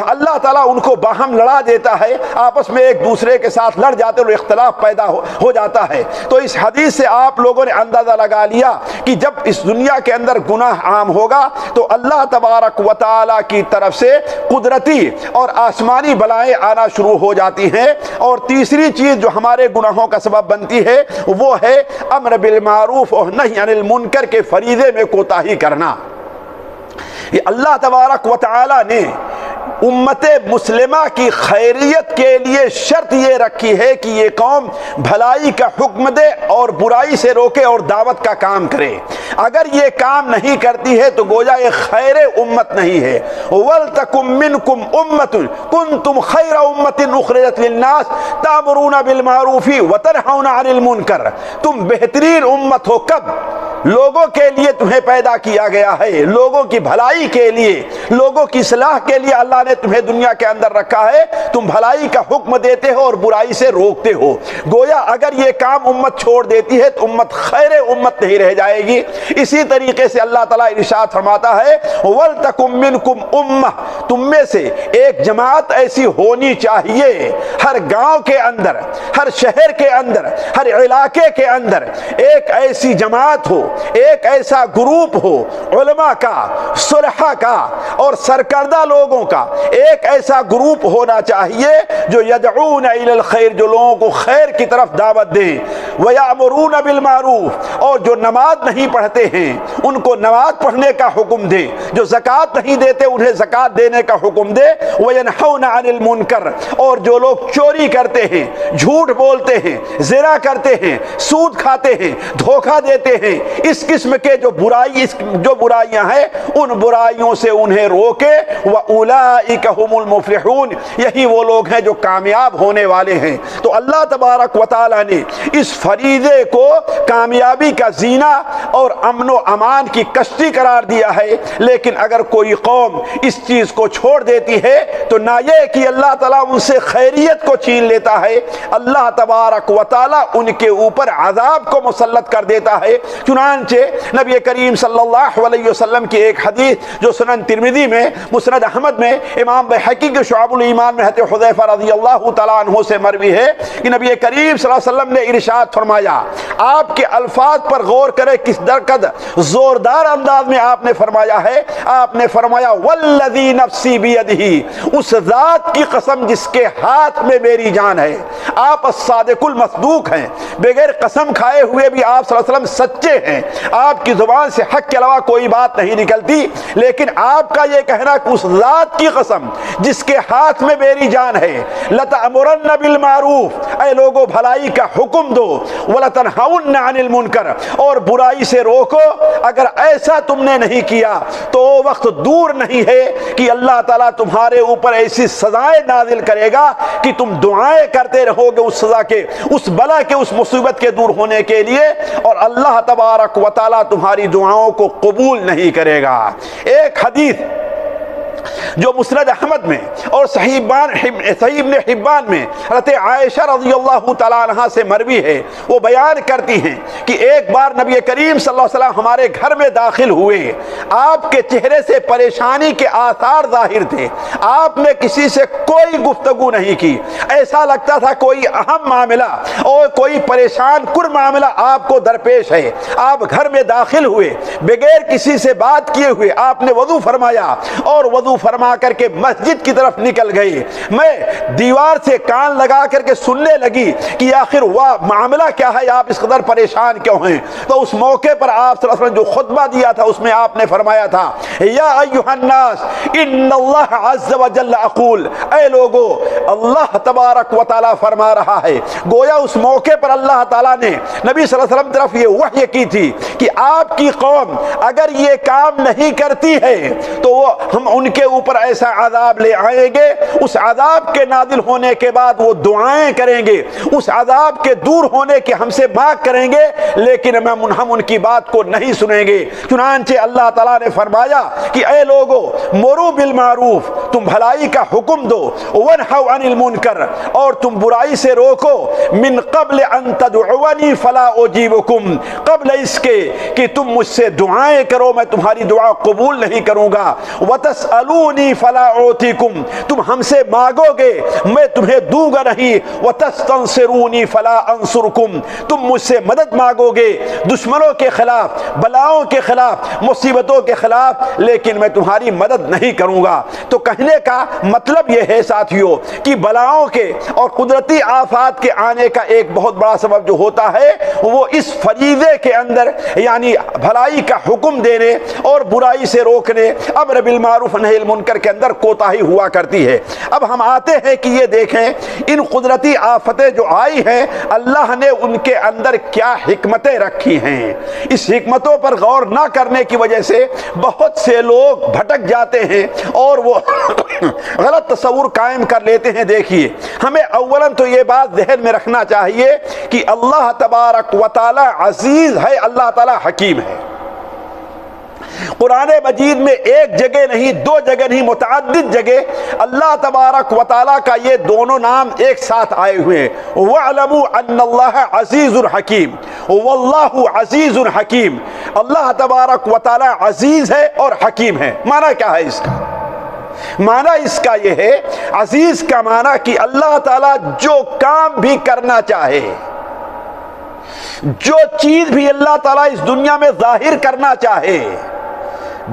Speaker 1: اللہ تعالیٰ ان کو باہم لڑا دیتا ہے، آپس میں ایک دوسرے کے ساتھ لڑ جاتے اور اختلاف پیدا ہو جاتا ہے۔ تو اس حدیث سے آپ لوگوں نے اندازہ لگا لیا کہ جب اس دنیا کے اندر گناہ عام ہوگا تو اللہ تبارک و تعالیٰ کی طرف سے قدرتی اور آسمانی بلائیں آنا شروع ہو جاتی ہیں۔ اور تیسری چیز جو ہمارے گناہوں کا سبب بنتی ہے وہ ہے امر بالمعروف اور نہی عن المنکر کے فریضے میں کوتاہی کرنا۔ یہ اللہ تبارک و تعالیٰ نے امت مسلمہ کی خیریت کے لیے شرط یہ رکھی ہے کہ یہ قوم بھلائی کا حکم دے اور برائی سے روکے اور دعوت کا کام کرے۔ اگر یہ کام نہیں کرتی ہے تو گویا یہ خیر امت نہیں ہے۔ وَلْتَكُمْ مِنْكُمْ أُمَّةٌ كُنْتُمْ خَيْرَ أُمَّةٍ أُخْرِجَتْ لِلنَّاسِ تَأْمُرُونَ بِالْمَعْرُوفِ وَتَنْهَوْنَ عَنِ الْمُنْكَرِ، تم بہترین امت ہو کب؟ لوگوں کے لیے تمہیں پیدا کیا گیا ہے، لوگوں کی بھلائی کے لیے، لوگوں کی اصلاح کے لیے اللہ نے تمہیں دنیا کے اندر رکھا ہے۔ تم بھلائی کا حکم دیتے ہو اور برائی سے روکتے ہو۔ گویا اگر یہ کام امت چھوڑ دیتی ہے تو امت خیر امت نہیں رہ جائے گی۔ اسی طریقے سے اللہ تعالیٰ ارشاد فرماتا ہے وَلْتَكُمْ مِنْكُمْ أُمَّةٌ، تم میں سے ایک جماعت ایسی ہونی چاہیے، ہر گاؤں کے اندر، ہر شہر کے اندر، ہر علاقے کے اندر ایک ایسی جماعت ہو، ایک ایسا گروپ ہو علماء کا، صلحاء کا اور سرکردہ لوگوں کا، ایک ایسا گروپ ہونا چاہیے جو یدعون الی الخیر، جو لوگوں کو خیر کی طرف دعوت دیں، ویامرون بالمعروف، اور جو نماز نہیں پڑھتے ہیں ان کو نماز پڑھنے کا حکم دیں، جو زکوٰۃ نہیں دیتے انہیں زکوٰۃ دینے کا حکم دے، وینہون عن المنکر، اور جو لوگ چوری کرتے ہیں، جھوٹ بولتے ہیں، زنا کرتے ہیں، سود کھاتے ہیں، دھوکہ دیتے ہیں، اس قسم کے جو برائیاں ہیں ان برائیوں سے انہیں روکے، وَأُولَئِكَ هُمُ الْمُفْلِحُونَ، یہی وہ لوگ ہیں جو کامیاب ہونے والے ہیں۔ تو اللہ تبارک و تعالی نے اس فریضے کو کامیابی کا زینہ اور امن و امان کی کشتی قرار دیا ہے، لیکن اگر کوئی قوم اس چیز کو چھوڑ دیتی ہے تو نہ یہ کہ اللہ تعالیٰ ان سے خیریت کو چھین لیتا ہے، اللہ تبارک و تعالیٰ ان کے اوپر عذاب کو مسلط کر دیتا ہے۔ چنانچہ نبی کریم صلی اللہ علیہ وسلم کی ایک حدیث جو سنن ترمذی میں، مسند احمد میں، امام بحقی کے شعب الایمان میں حضرت حذیفہ رضی اللہ تعالیٰ عنہ سے مروی ہے کہ نبی کریم صلی اللہ علیہ وسلم نے ارشاد فرمایا، آپ کے الفاظ پر غور کرے کس درقد زوردار انداز میں آپ نے فرمایا ہے، آپ نے فرمایا والذی نفسی بیدہ، اس ذات کی قسم جس کے ہاتھ میں میری جان ہے۔ آپ الصادق المصدوق ہیں، بغیر قسم کھائے ہوئے بھی آپ صلی اللہ علیہ وسلم سچے ہیں، آپ کی زبان سے حق کے علاوہ کوئی بات نہیں نکلتی، لیکن آپ کا یہ کہنا کہ اس ذات کی قسم جس کے ہاتھ میں میری جان ہے، لَتَأْمُرَنَّ بِالْمَعْرُوفِ، اے لوگو بھلائی کا حکم دو، وَلَتَنْهَوْنَ عَنِ الْمُنْكَرِ، اور برائی سے روکو، اگر ایسا تم نے نہیں کیا تو وہ وقت دور نہیں ہے کہ اللہ تعالیٰ تمہارے اوپر ایسی سزائیں نازل کرے گا کہ تم دعائیں کرتے رہو گے اس سزا کے، اس بلا کے، اس مصیبت کے دور ہونے کے لیے، اور اللہ تبارک و تعالیٰ تمہاری دعاؤں کو قبول نہیں کرے گا۔ ایک حدیث جو مسند احمد میں اور صحیح ابن حبان میں حضرت عائشہ رضی اللہ تعالیٰ عنہ سے مروی ہے، وہ بیان کرتی ہیں کہ ایک بار نبی کریم صلی اللہ علیہ وسلم ہمارے گھر میں داخل ہوئے، آپ کے چہرے سے پریشانی کے آثار ظاہر تھے، آپ نے کسی سے کوئی گفتگو نہیں کی، ایسا لگتا تھا کوئی اہم معاملہ اور کوئی پریشان کن معاملہ آپ کو درپیش ہے۔ آپ گھر میں داخل ہوئے، بغیر کسی سے بات کیے ہوئے آپ نے وضو فرمایا اور وضو فرما کر کے مسجد کی طرف نکل گئی۔ میں دیوار سے کان لگا کر کے سننے لگی کہ آخر وہ معاملہ کیا ہے، آپ اس قدر پریشان کیوں ہیں؟ تو اس موقع پر آپ صلی اللہ علیہ وسلم جو خطبہ دیا تھا اس میں آپ نے فرمایا تھا یا ایھا الناس ان اللہ عز وجل اقول، اے لوگو اللہ تبارک و تعالی فرما رہا ہے۔ گویا اس موقع پر اللہ تعالیٰ نے نبی صلی اللہ علیہ وسلم طرف یہ وحی کی تھی کہ آپ کی قوم اگر یہ کام نہیں کرتی ہے تو ہم ان کے اوپر ایسا عذاب لے آئیں گے، اس عذاب کے نازل ہونے کے بعد وہ دعائیں کریں گے، اس عذاب کے دور ہونے کے ہم سے مانگ کریں گے، لیکن ہم ان کی بات کو نہیں سنیں گے۔ چنانچہ اللہ تعالیٰ نے فرمایا کہ اے لوگو مرو بالمعروف، تم بھلائی کا حکم دو، ونہو عن المنکر، اور تم برائی سے روکو، من قبل ان تدعونی فلا اجیبکم، قبل اس کے کہ تم مجھ سے دعائیں کرو میں تمہاری دعا قبول نہیں کروں گا، وتسألونی فلا اعطیکم، تم ہم سے مانگو گے میں تمہیں دوں گا نہیں، وتستنصرونی فلا انصرکم، تم مجھ سے مدد مانگو گے دشمنوں کے خلاف، بلاؤں کے خلاف، مصیبتوں کے خلاف، لیکن میں تمہاری مدد نہیں کروں گا۔ تو کہنے کا مطلب یہ ہے ساتھیوں کہ بلاؤں کے اور قدرتی آفات کے آنے کا ایک بہت بڑا سبب جو ہوتا ہے وہ اس فریضے کے اندر یعنی بھلائی کا حکم دینے اور برائی سے روکنے، امر بالمعروف نہی المنکر کے اندر کوتاہی ہوا کرتی ہے۔ اب ہم آتے ہیں کہ یہ دیکھیں ان قدرتی آفتیں جو آئی ہیں اللہ نے ان کے اندر کیا حکمتیں رکھی ہیں۔ اس حکمتوں پر غور نہ کرنے کی وجہ سے بہت سے لوگ بھٹک جاتے ہیں اور وہ غلط تصور قائم کر لیتے ہیں۔ دیکھیے، ہمیں اولاً تو یہ بات ذہن میں رکھنا چاہیے کہ اللہ تبارک و تعالی عزیز ہے، اللہ تعالی حکیم ہے۔ قرآن مجید میں ایک جگہ نہیں، دو جگہ نہیں، متعدد جگہ اللہ تبارک و تعالیٰ کا یہ دونوں نام ایک ساتھ آئے ہوئے ہیں۔ وَاعْلَمُوا أَنَّ اللَّهَ عَزِيزٌ حَكِيمٌ، وَاللَّهُ عَزِيزٌ حَكِيمٌ، اللہ تبارک و تعالیٰ عزیز ہے اور حکیم ہے۔ معنی کیا ہے اس کا؟ معنی اس کا یہ ہے، عزیز کا معنی کہ اللہ تعالیٰ جو کام بھی کرنا چاہے، جو چیز بھی اللہ تعالیٰ اس دنیا میں ظاہر کرنا چاہے،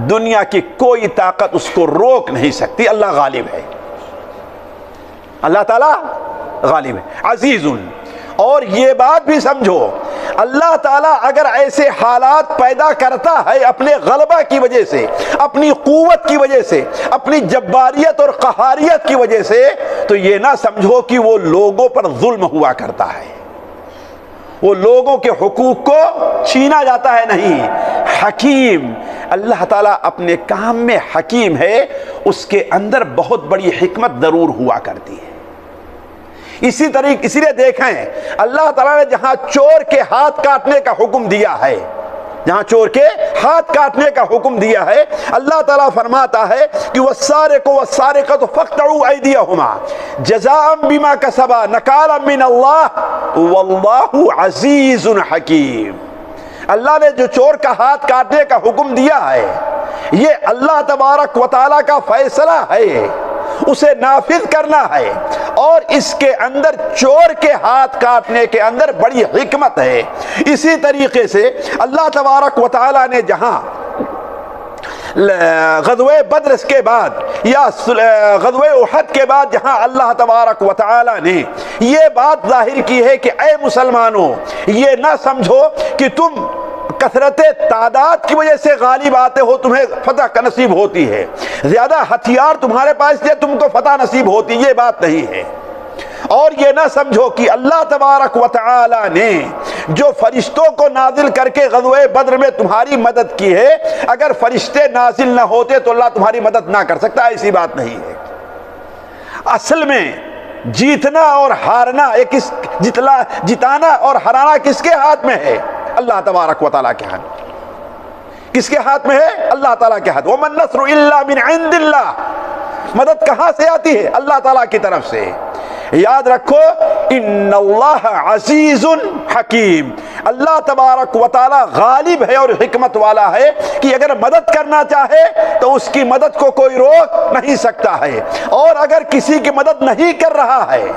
Speaker 1: دنیا کی کوئی طاقت اس کو روک نہیں سکتی۔ اللہ غالب ہے، اللہ تعالیٰ غالب ہے، عزیز۔ اور یہ بات بھی سمجھو، اللہ تعالیٰ اگر ایسے حالات پیدا کرتا ہے اپنے غلبہ کی وجہ سے، اپنی قوت کی وجہ سے، اپنی جباریت اور قہاریت کی وجہ سے، تو یہ نہ سمجھو کہ وہ لوگوں پر ظلم ہوا کرتا ہے، وہ لوگوں کے حقوق کو چھینا جاتا ہے، نہیں۔ حکیم، اللہ تعالیٰ اپنے کام میں حکیم ہے، اس کے اندر بہت بڑی حکمت ضرور ہوا کرتی ہے۔ اسی لیے دیکھیں، اللہ تعالیٰ نے جہاں چور کے ہاتھ کاٹنے کا حکم دیا ہے، جہاں چور کے ہاتھ کاٹنے کا حکم دیا ہے، اللہ تعالیٰ فرماتا ہے کہ وَالسَّارِقُ وَالسَّارِقَةُ فَاقْطَعُوا أَيْدِيَهُمَا جَزَاءً بِمَا كَسَبَا نَكَالًا مِّنَ اللَّهِ وَاللَّهُ عَزِيزٌ حَكِيمٌ۔ اللہ نے جو چور کا ہاتھ کاٹنے کا حکم دیا ہے، یہ اللہ تبارک و تعالیٰ کا فیصلہ ہے، اسے نافذ کرنا ہے، اور اس کے اندر چور کے ہاتھ کاٹنے کے اندر بڑی حکمت ہے۔ اسی طریقے سے اللہ تبارک و تعالیٰ نے جہاں غزوہ بدر کے بعد یا غزوہ احد کے بعد جہاں اللہ تبارک و تعالیٰ نے یہ بات ظاہر کی ہے کہ اے مسلمانوں، یہ نہ سمجھو کہ تم کثرت تعداد کی وجہ سے غالب آتے ہو، تمہیں فتح کا نصیب ہوتی ہے، زیادہ ہتھیار تمہارے پاس سے تم کو فتح نصیب ہوتی، یہ بات نہیں ہے۔ اور یہ نہ سمجھو کہ اللہ تبارک و تعالی نے جو فرشتوں کو نازل کر کے غزوہ بدر میں تمہاری مدد کی ہے، اگر فرشتے نازل نہ ہوتے تو اللہ تمہاری مدد نہ کر سکتا، ایسی بات نہیں ہے۔ اصل میں جیتنا اور ہارنا، جتانا اور ہرانا کس کے ہاتھ میں ہے؟ اللہ تبارک و تعالیٰ کے ہاتھ۔ کس کے ہاتھ میں ہے؟ اللہ تعالیٰ کے ہاتھ۔ وَمَن نَّصْرُ إِلَّا مِنْ عِنْدِ اللَّهِ، مدد کہاں سے آتی ہے؟ اللہ تعالیٰ کی طرف سے۔ یاد رکھو، ان اللہ عزیز حکیم، اللہ تبارک و تعالیٰ غالب ہے اور حکمت والا ہے کہ اگر مدد کرنا چاہے تو اس کی مدد کو کوئی روک نہیں سکتا ہے، اور اگر کسی کی مدد نہیں کر رہا ہے،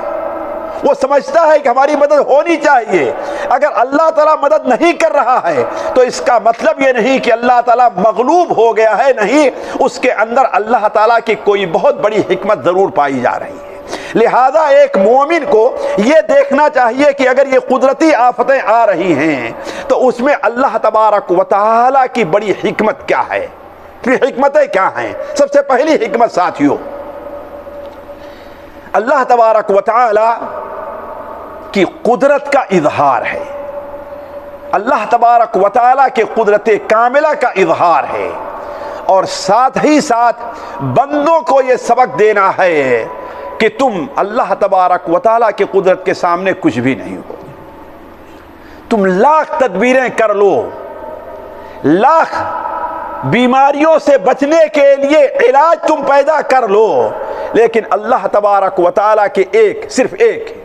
Speaker 1: وہ سمجھتا ہے کہ ہماری مدد ہونی چاہیے، اگر اللہ تعالیٰ مدد نہیں کر رہا ہے تو اس کا مطلب یہ نہیں کہ اللہ تعالیٰ مغلوب ہو گیا ہے، نہیں، اس کے اندر اللہ تعالیٰ کی کوئی بہت بڑی حکمت ضرور پائی جا رہی ہے۔ لہذا ایک مومن کو یہ دیکھنا چاہیے کہ اگر یہ قدرتی آفتیں آ رہی ہیں تو اس میں اللہ تبارک و تعالیٰ کی بڑی حکمت کیا ہے، حکمتیں کیا ہیں۔ سب سے پہلی حکمت ساتھیوں، اللہ تبارک و تعالی کی قدرت کا اظہار ہے، اللہ تبارک و تعالی کے قدرت کاملہ کا اظہار ہے، اور ساتھ ہی ساتھ بندوں کو یہ سبق دینا ہے کہ تم اللہ تبارک و تعالی کی قدرت کے سامنے کچھ بھی نہیں ہو۔ تم لاکھ تدبیریں کر لو، لاکھ بیماریوں سے بچنے کے لیے علاج تم پیدا کر لو، لیکن اللہ تبارک و تعالیٰ کے صرف ایک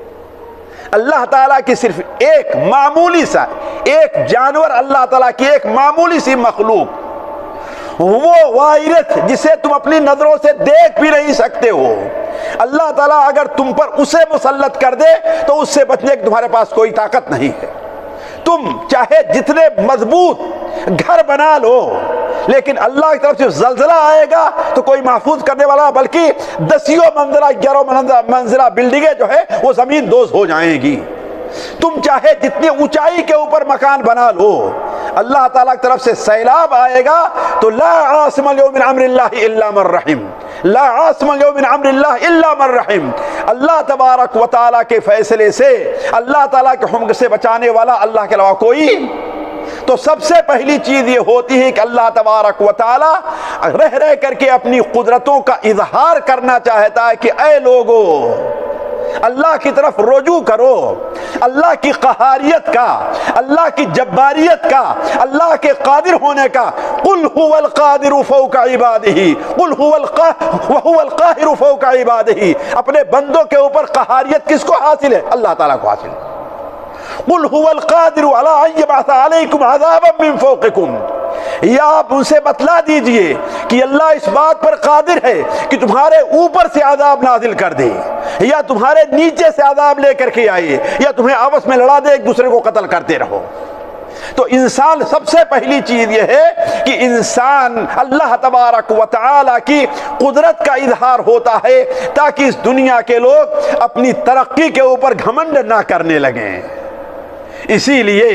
Speaker 1: اللہ تعالیٰ کی صرف ایک معمولی سا ایک جانور، اللہ تعالیٰ کی ایک معمولی سی مخلوق، وہ وائرس جسے تم اپنی نظروں سے دیکھ بھی نہیں سکتے ہو، اللہ تعالیٰ اگر تم پر اسے مسلط کر دے تو اس سے بچنے کی تمہارے پاس کوئی طاقت نہیں ہے۔ تم چاہے جتنے مضبوط گھر بنا لو، لیکن اللہ کی طرف سے زلزلہ آئے گا تو کوئی محفوظ کرنے والا، بلکہ 10 منزلہ 11 منزلہ بلڈنگیں جو ہے وہ زمین دوز ہو جائیں گی۔ تم چاہے جتنی اونچائی کے اوپر مکان بنا لو، اللہ تعالیٰ کی طرف سے سیلاب آئے گا تو لا عاصم اليوم من امر اللہ الا من رحم، لا عاصم اليوم من امر اللہ الا من رحم۔ اللہ تبارک و تعالیٰ کے فیصلے سے، اللہ تعالیٰ کے حکم سے بچانے والا اللہ کے علاوہ کوئی تو سب سے پہلی چیز یہ ہوتی ہے کہ اللہ تبارک و تعالی رہ رہ کر کے اپنی قدرتوں کا اظہار کرنا چاہتا ہے کہ اے لوگو اللہ کی طرف رجوع کرو، اللہ کی قہاریت کا، اللہ کی جباریت کا، اللہ کے قادر ہونے کا۔ قل هو القادر فوق عباده قل هو القاهر فوق عباده، اپنے بندوں کے اوپر قہاریت کس کو حاصل ہے؟ اللہ تعالیٰ کو حاصل ہے۔ قل هو القادر على ان يبعث عليكم عذابا من فوقكم، یا آپ ان سے بتلا دیجئے کہ اللہ اس بات پر قادر ہے کہ تمہارے اوپر سے عذاب نازل کر دے، یا تمہارے نیچے سے عذاب لے کر کے آئے، یا تمہیں آپس میں لڑا دے، ایک دوسرے کو قتل کرتے رہو۔ تو انسان سب سے پہلی چیز یہ ہے کہ انسان اللہ تبارک و تعالی کی قدرت کا اظہار ہوتا ہے تاکہ اس دنیا کے لوگ اپنی ترقی کے اوپر گھمنڈ نہ کرنے لگیں۔ اسی لیے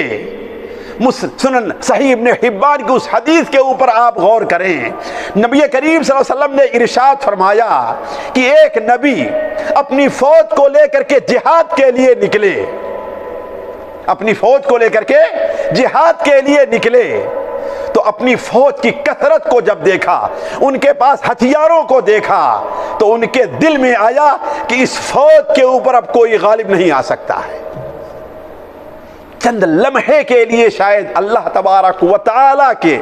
Speaker 1: سنن صحیح ابن حبان کی اس حدیث کے اوپر آپ غور کریں، نبی کریم صلی اللہ علیہ وسلم نے ارشاد فرمایا کہ ایک نبی اپنی فوج کو لے کر کے جہاد کے لیے نکلے، اپنی فوج کو لے کر کے جہاد کے لیے نکلے، تو اپنی فوج کی کثرت کو جب دیکھا، ان کے پاس ہتھیاروں کو دیکھا، تو ان کے دل میں آیا کہ اس فوج کے اوپر اب کوئی غالب نہیں آ سکتا ہے۔ چند لمحے کے لیے شاید اللہ تبارک و تعالی کے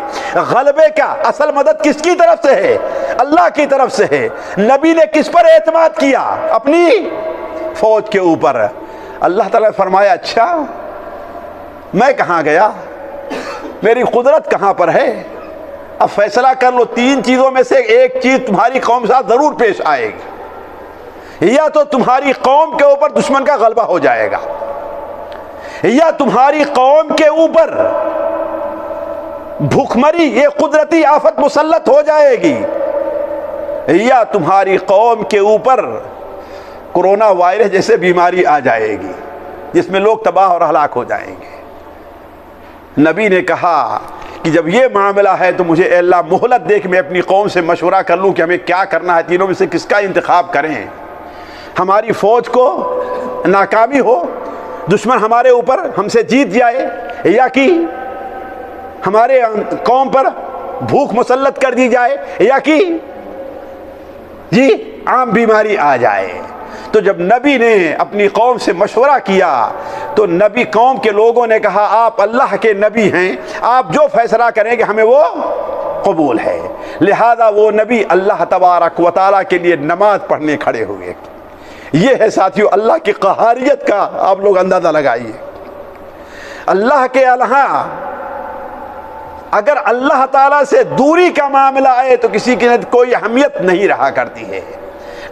Speaker 1: غلبے کا اصل مدد کس کی طرف سے ہے؟ اللہ کی طرف سے ہے۔ نبی نے کس پر اعتماد کیا؟ اپنی فوج کے اوپر۔ اللہ تعالیٰ نے فرمایا اچھا میں کہاں گیا، میری قدرت کہاں پر ہے؟ اب فیصلہ کر لو، تین چیزوں میں سے ایک چیز تمہاری قوم ساتھ ضرور پیش آئے گی، یا تو تمہاری قوم کے اوپر دشمن کا غلبہ ہو جائے گا، یا تمہاری قوم کے اوپر بھوکمری یہ قدرتی آفت مسلط ہو جائے گی، یا تمہاری قوم کے اوپر کورونا وائرس جیسے بیماری آ جائے گی جس میں لوگ تباہ اور ہلاک ہو جائیں گے۔ نبی نے کہا کہ جب یہ معاملہ ہے تو مجھے اے اللہ مہلت دے کہ میں اپنی قوم سے مشورہ کر لوں کہ ہمیں کیا کرنا ہے، تینوں میں سے کس کا انتخاب کریں۔ ہماری فوج کو ناکامی ہو، دشمن ہمارے اوپر ہم سے جیت جائے، یا کہ ہمارے قوم پر بھوک مسلط کر دی جائے، یا کہ جی عام بیماری آ جائے۔ تو جب نبی نے اپنی قوم سے مشورہ کیا تو نبی قوم کے لوگوں نے کہا آپ اللہ کے نبی ہیں، آپ جو فیصلہ کریں گے ہمیں وہ قبول ہے۔ لہذا وہ نبی اللہ تبارک و تعالیٰ کے لیے نماز پڑھنے کھڑے ہوئے۔ یہ ہے ساتھیو اللہ کی قہاریت کا آپ لوگ اندازہ لگائیے۔ اللہ کے علاوہ اگر اللہ تعالیٰ سے دوری کا معاملہ آئے تو کسی کی کوئی اہمیت نہیں رہا کرتی ہے۔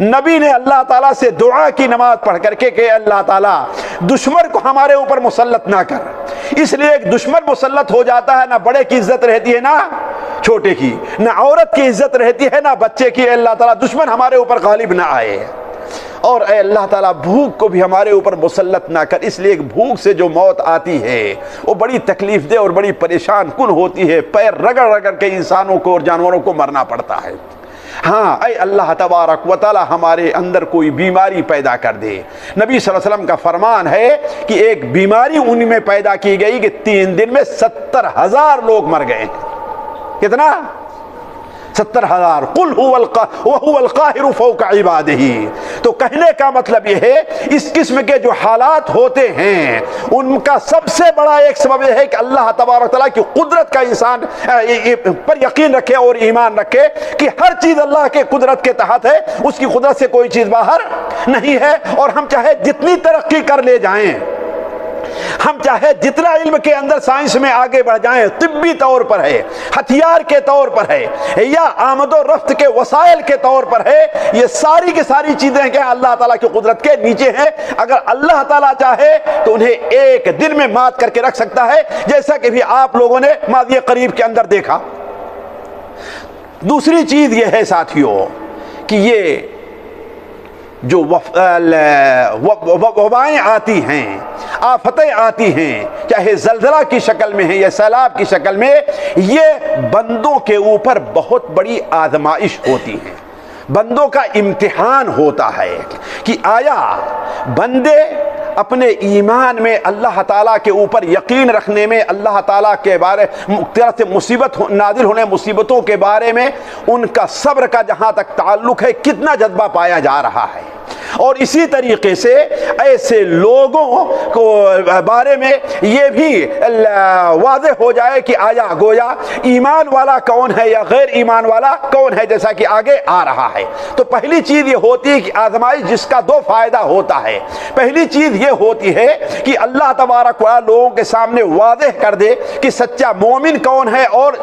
Speaker 1: نبی نے اللہ تعالیٰ سے دعا کی نماز پڑھ کر کے کہ اللہ تعالیٰ دشمن کو ہمارے اوپر مسلط نہ کر۔ اس لیے ایک دشمن مسلط ہو جاتا ہے، نہ بڑے کی عزت رہتی ہے نہ چھوٹے کی، نہ عورت کی عزت رہتی ہے نہ بچے کی۔ اللہ تعالیٰ دشمن ہمارے اوپر غالب نہ آئے، اور اے اللہ تعالیٰ بھوک کو بھی ہمارے اوپر مسلط نہ کر۔ اس لیے ایک بھوک سے جو موت آتی ہے وہ بڑی تکلیف دہ اور بڑی پریشان کن ہوتی ہے، پیر رگڑ رگڑ کے انسانوں کو اور جانوروں کو مرنا پڑتا ہے۔ ہاں اے اللہ تبارک و تعالی ہمارے اندر کوئی بیماری پیدا کر دے۔ نبی صلی اللہ علیہ وسلم کا فرمان ہے کہ ایک بیماری ان میں پیدا کی گئی کہ 3 دن میں 70,000 لوگ مر گئے۔ کتنا؟ 70,000۔ قل وهو القاہر فوق عبادہ۔ تو کہنے کا مطلب یہ ہے اس قسم کے جو حالات ہوتے ہیں ان کا سب سے بڑا ایک سبب یہ ہے کہ اللہ تبارک تعالیٰ کی قدرت کا انسان پر یقین رکھے اور ایمان رکھے کہ ہر چیز اللہ کے قدرت کے تحت ہے، اس کی قدرت سے کوئی چیز باہر نہیں ہے۔ اور ہم چاہے جتنی ترقی کر لے جائیں، ہم چاہے جتنا علم کے اندر سائنس میں آگے بڑھ جائیں، طبی طور پر ہے، ہتھیار کے طور پر ہے، یا آمد و رفت کے وسائل کے طور پر ہے، یہ ساری کی ساری چیزیں کہ اللہ تعالیٰ کی قدرت کے نیچے ہیں۔ اگر اللہ تعالیٰ چاہے تو انہیں ایک دن میں مات کر کے رکھ سکتا ہے، جیسا کہ بھی آپ لوگوں نے ماضی قریب کے اندر دیکھا۔ دوسری چیز یہ ہے ساتھیوں کہ یہ جو وبائیں آتی ہیں، آفتیں آتی ہیں، چاہے زلزلہ کی شکل میں ہیں یا سیلاب کی شکل میں، یہ بندوں کے اوپر بہت بڑی آزمائش ہوتی ہے، بندوں کا امتحان ہوتا ہے کہ آیا بندے اپنے ایمان میں اللہ تعالیٰ کے اوپر یقین رکھنے میں، اللہ تعالیٰ کے بارے طرف سے مصیبت نازل ہونے مصیبتوں کے بارے میں ان کا صبر کا جہاں تک تعلق ہے کتنا جذبہ پایا جا رہا ہے۔ اور اسی طریقے سے ایسے لوگوں کو بارے میں یہ بھی واضح ہو جائے کہ آیا گویا ایمان والا کون ہے یا غیر ایمان والا کون ہے، جیسا کہ آگے آ رہا ہے۔ تو پہلی چیز یہ ہوتی ہے کہ آزمائش جس کا دو فائدہ ہوتا ہے۔ پہلی چیز یہ ہوتی ہے کہ اللہ تبارک و تعالی لوگوں کے سامنے واضح کر دے کہ سچا مومن کون ہے اور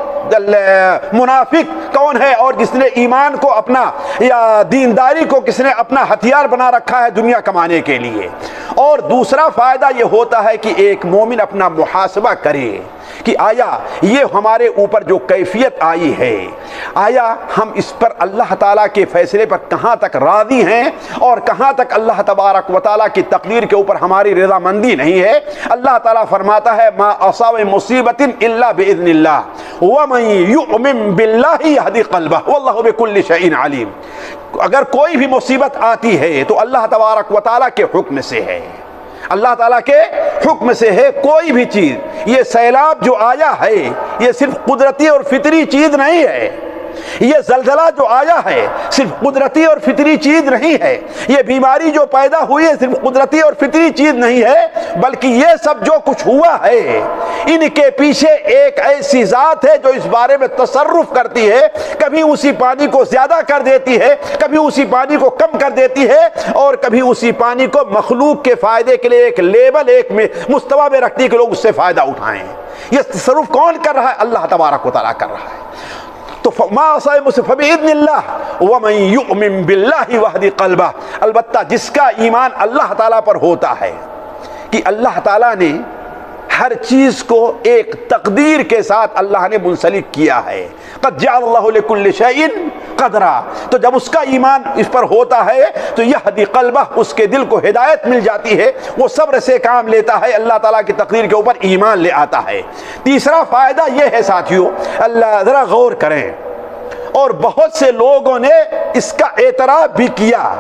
Speaker 1: منافق کون ہے، اور جس نے ایمان کو اپنا یا دینداری کو کس نے اپنا ہتھیار بنا رکھا ہے دنیا کمانے کے لیے۔ اور دوسرا فائدہ یہ ہوتا ہے کہ ایک مومن اپنا محاسبہ کرے کہ آیا یہ ہمارے اوپر جو کیفیت آئی ہے، آیا ہم اس پر اللہ تعالیٰ کے فیصلے پر کہاں تک راضی ہیں اور کہاں تک اللہ تبارک و تعالیٰ کی تقدیر کے اوپر ہماری رضامندی نہیں ہے۔ اللہ تعالیٰ فرماتا ہے ما اصاب مصیبت الا باذن اللہ ومن یؤمن باللہ یہدی قلبہ واللہ بکل شیء علیم۔ اگر کوئی بھی مصیبت آتی ہے تو اللہ تبارک و تعالیٰ کے حکم سے ہے، اللہ تعالیٰ کے حکم سے ہے۔ کوئی بھی چیز، یہ سیلاب جو آیا ہے یہ صرف قدرتی اور فطری چیز نہیں ہے، یہ زلزلہ جو آیا ہے صرف قدرتی اور فطری چیز نہیں ہے، یہ بیماری جو پیدا ہوئی ہے صرف قدرتی اور فطری چیز نہیں ہے، بلکہ یہ سب جو کچھ ہوا ہے ان کے پیچھے ایک ایسی ذات ہے جو اس بارے میں تصرف کرتی ہے، کبھی اسی پانی کو زیادہ کر دیتی ہے، کبھی اسی پانی کو کم کر دیتی ہے، اور کبھی اسی پانی کو مخلوق کے فائدے کے لیے ایک لیبل ایک مستوی میں رکھتی ہے کہ لوگ اس سے فائدہ اٹھائیں۔ یہ تصرف کون کر رہا ہے؟ اللہ تبارک و تعالیٰ کر رہا ہے۔ تو ما اصاب فباذن اللہ ومن یؤمن باللہ وہدی قلبہ، البتہ جس کا ایمان اللہ تعالیٰ پر ہوتا ہے کہ اللہ تعالیٰ نے ہر چیز کو ایک تقدیر کے ساتھ اللہ نے منسلک کیا ہے، قد جعل اللہ لکل شیء قدرا، تو جب اس کا ایمان اس پر ہوتا ہے تو یہدی قلبہ، اس کے دل کو ہدایت مل جاتی ہے، وہ صبر سے کام لیتا ہے، اللہ تعالیٰ کی تقدیر کے اوپر ایمان لے آتا ہے۔ تیسرا فائدہ یہ ہے ساتھیوں، اللہ ذرا غور کریں، اور بہت سے لوگوں نے اس کا اعتراف بھی کیا،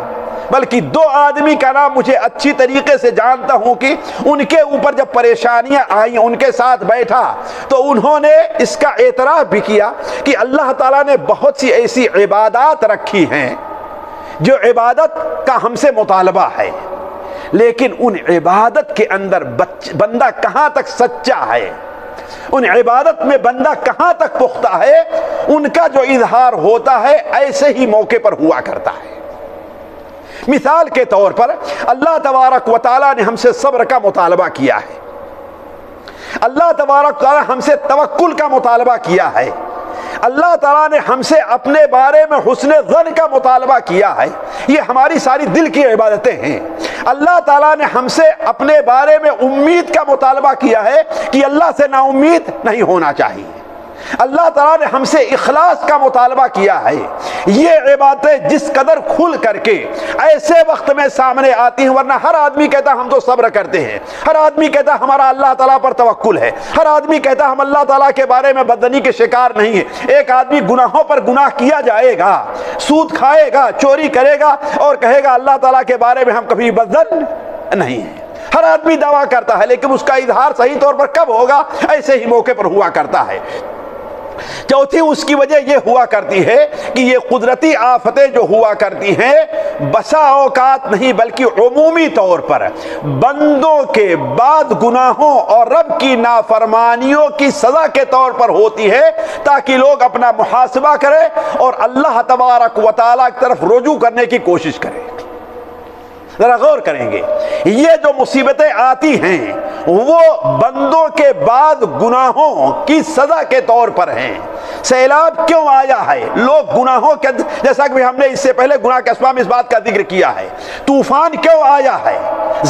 Speaker 1: بلکہ دو آدمی کا نام مجھے اچھی طریقے سے جانتا ہوں کہ ان کے اوپر جب پریشانیاں آئیں ان کے ساتھ بیٹھا تو انہوں نے اس کا اعتراف بھی کیا کہ اللہ تعالیٰ نے بہت سی ایسی عبادات رکھی ہیں جو عبادت کا ہم سے مطالبہ ہے، لیکن ان عبادت کے اندر بندہ کہاں تک سچا ہے، ان عبادت میں بندہ کہاں تک پختہ ہے، ان کا جو اظہار ہوتا ہے ایسے ہی موقع پر ہوا کرتا ہے۔ مثال کے طور پر اللہ تبارک و تعالیٰ نے ہم سے صبر کا مطالبہ کیا ہے، اللہ تبارک و تعالیٰ ہم سے توکل کا مطالبہ کیا ہے، اللہ تعالیٰ نے ہم سے اپنے بارے میں حسن ظن کا مطالبہ کیا ہے، یہ ہماری ساری دل کی عبادتیں ہیں۔ اللہ تعالیٰ نے ہم سے اپنے بارے میں امید کا مطالبہ کیا ہے کہ اللہ سے نا امید نہیں ہونا چاہیے، اللہ تعالیٰ نے ہم سے اخلاص کا مطالبہ کیا ہے۔ یہ عبادتیں جس قدر کھل کر کے ایسے وقت میں سامنے آتی ہیں، ورنہ ہر آدمی کہتا ہم تو صبر کرتے ہیں، ہر آدمی کہتا ہمارا اللہ تعالیٰ پر توکل ہے، ہر آدمی کہتا ہم اللہ تعالیٰ کے بارے میں بدنی کے شکار نہیں ہیں۔ ایک آدمی گناہوں پر گناہ کیا جائے گا، سود کھائے گا، چوری کرے گا اور کہے گا اللہ تعالیٰ کے بارے میں ہم کبھی بدظن نہیں ہیں۔ ہر آدمی دعویٰ کرتا ہے، لیکن اس کا اظہار صحیح طور پر کب ہوگا؟ ایسے ہی موقع پر ہوا کرتا ہے۔ چوتھی اس کی وجہ یہ ہوا کرتی ہے کہ یہ قدرتی آفتیں جو ہوا کرتی ہیں بسا اوقات نہیں بلکہ عمومی طور پر بندوں کے بعد گناہوں اور رب کی نافرمانیوں کی سزا کے طور پر ہوتی ہے، تاکہ لوگ اپنا محاسبہ کریں اور اللہ تبارک و تعالیٰ کی طرف رجوع کرنے کی کوشش کریں۔ ذرا غور کریں گے، یہ جو مصیبتیں آتی ہیں وہ بندوں کے بعد گناہوں کی سزا کے طور پر ہیں۔ سیلاب کیوں آیا ہے؟ لوگ گناہوں کے، جیسا کہ ہم نے اس سے پہلے گناہ کے اسباب میں اس بات کا ذکر کیا ہے۔ طوفان کیوں آیا ہے؟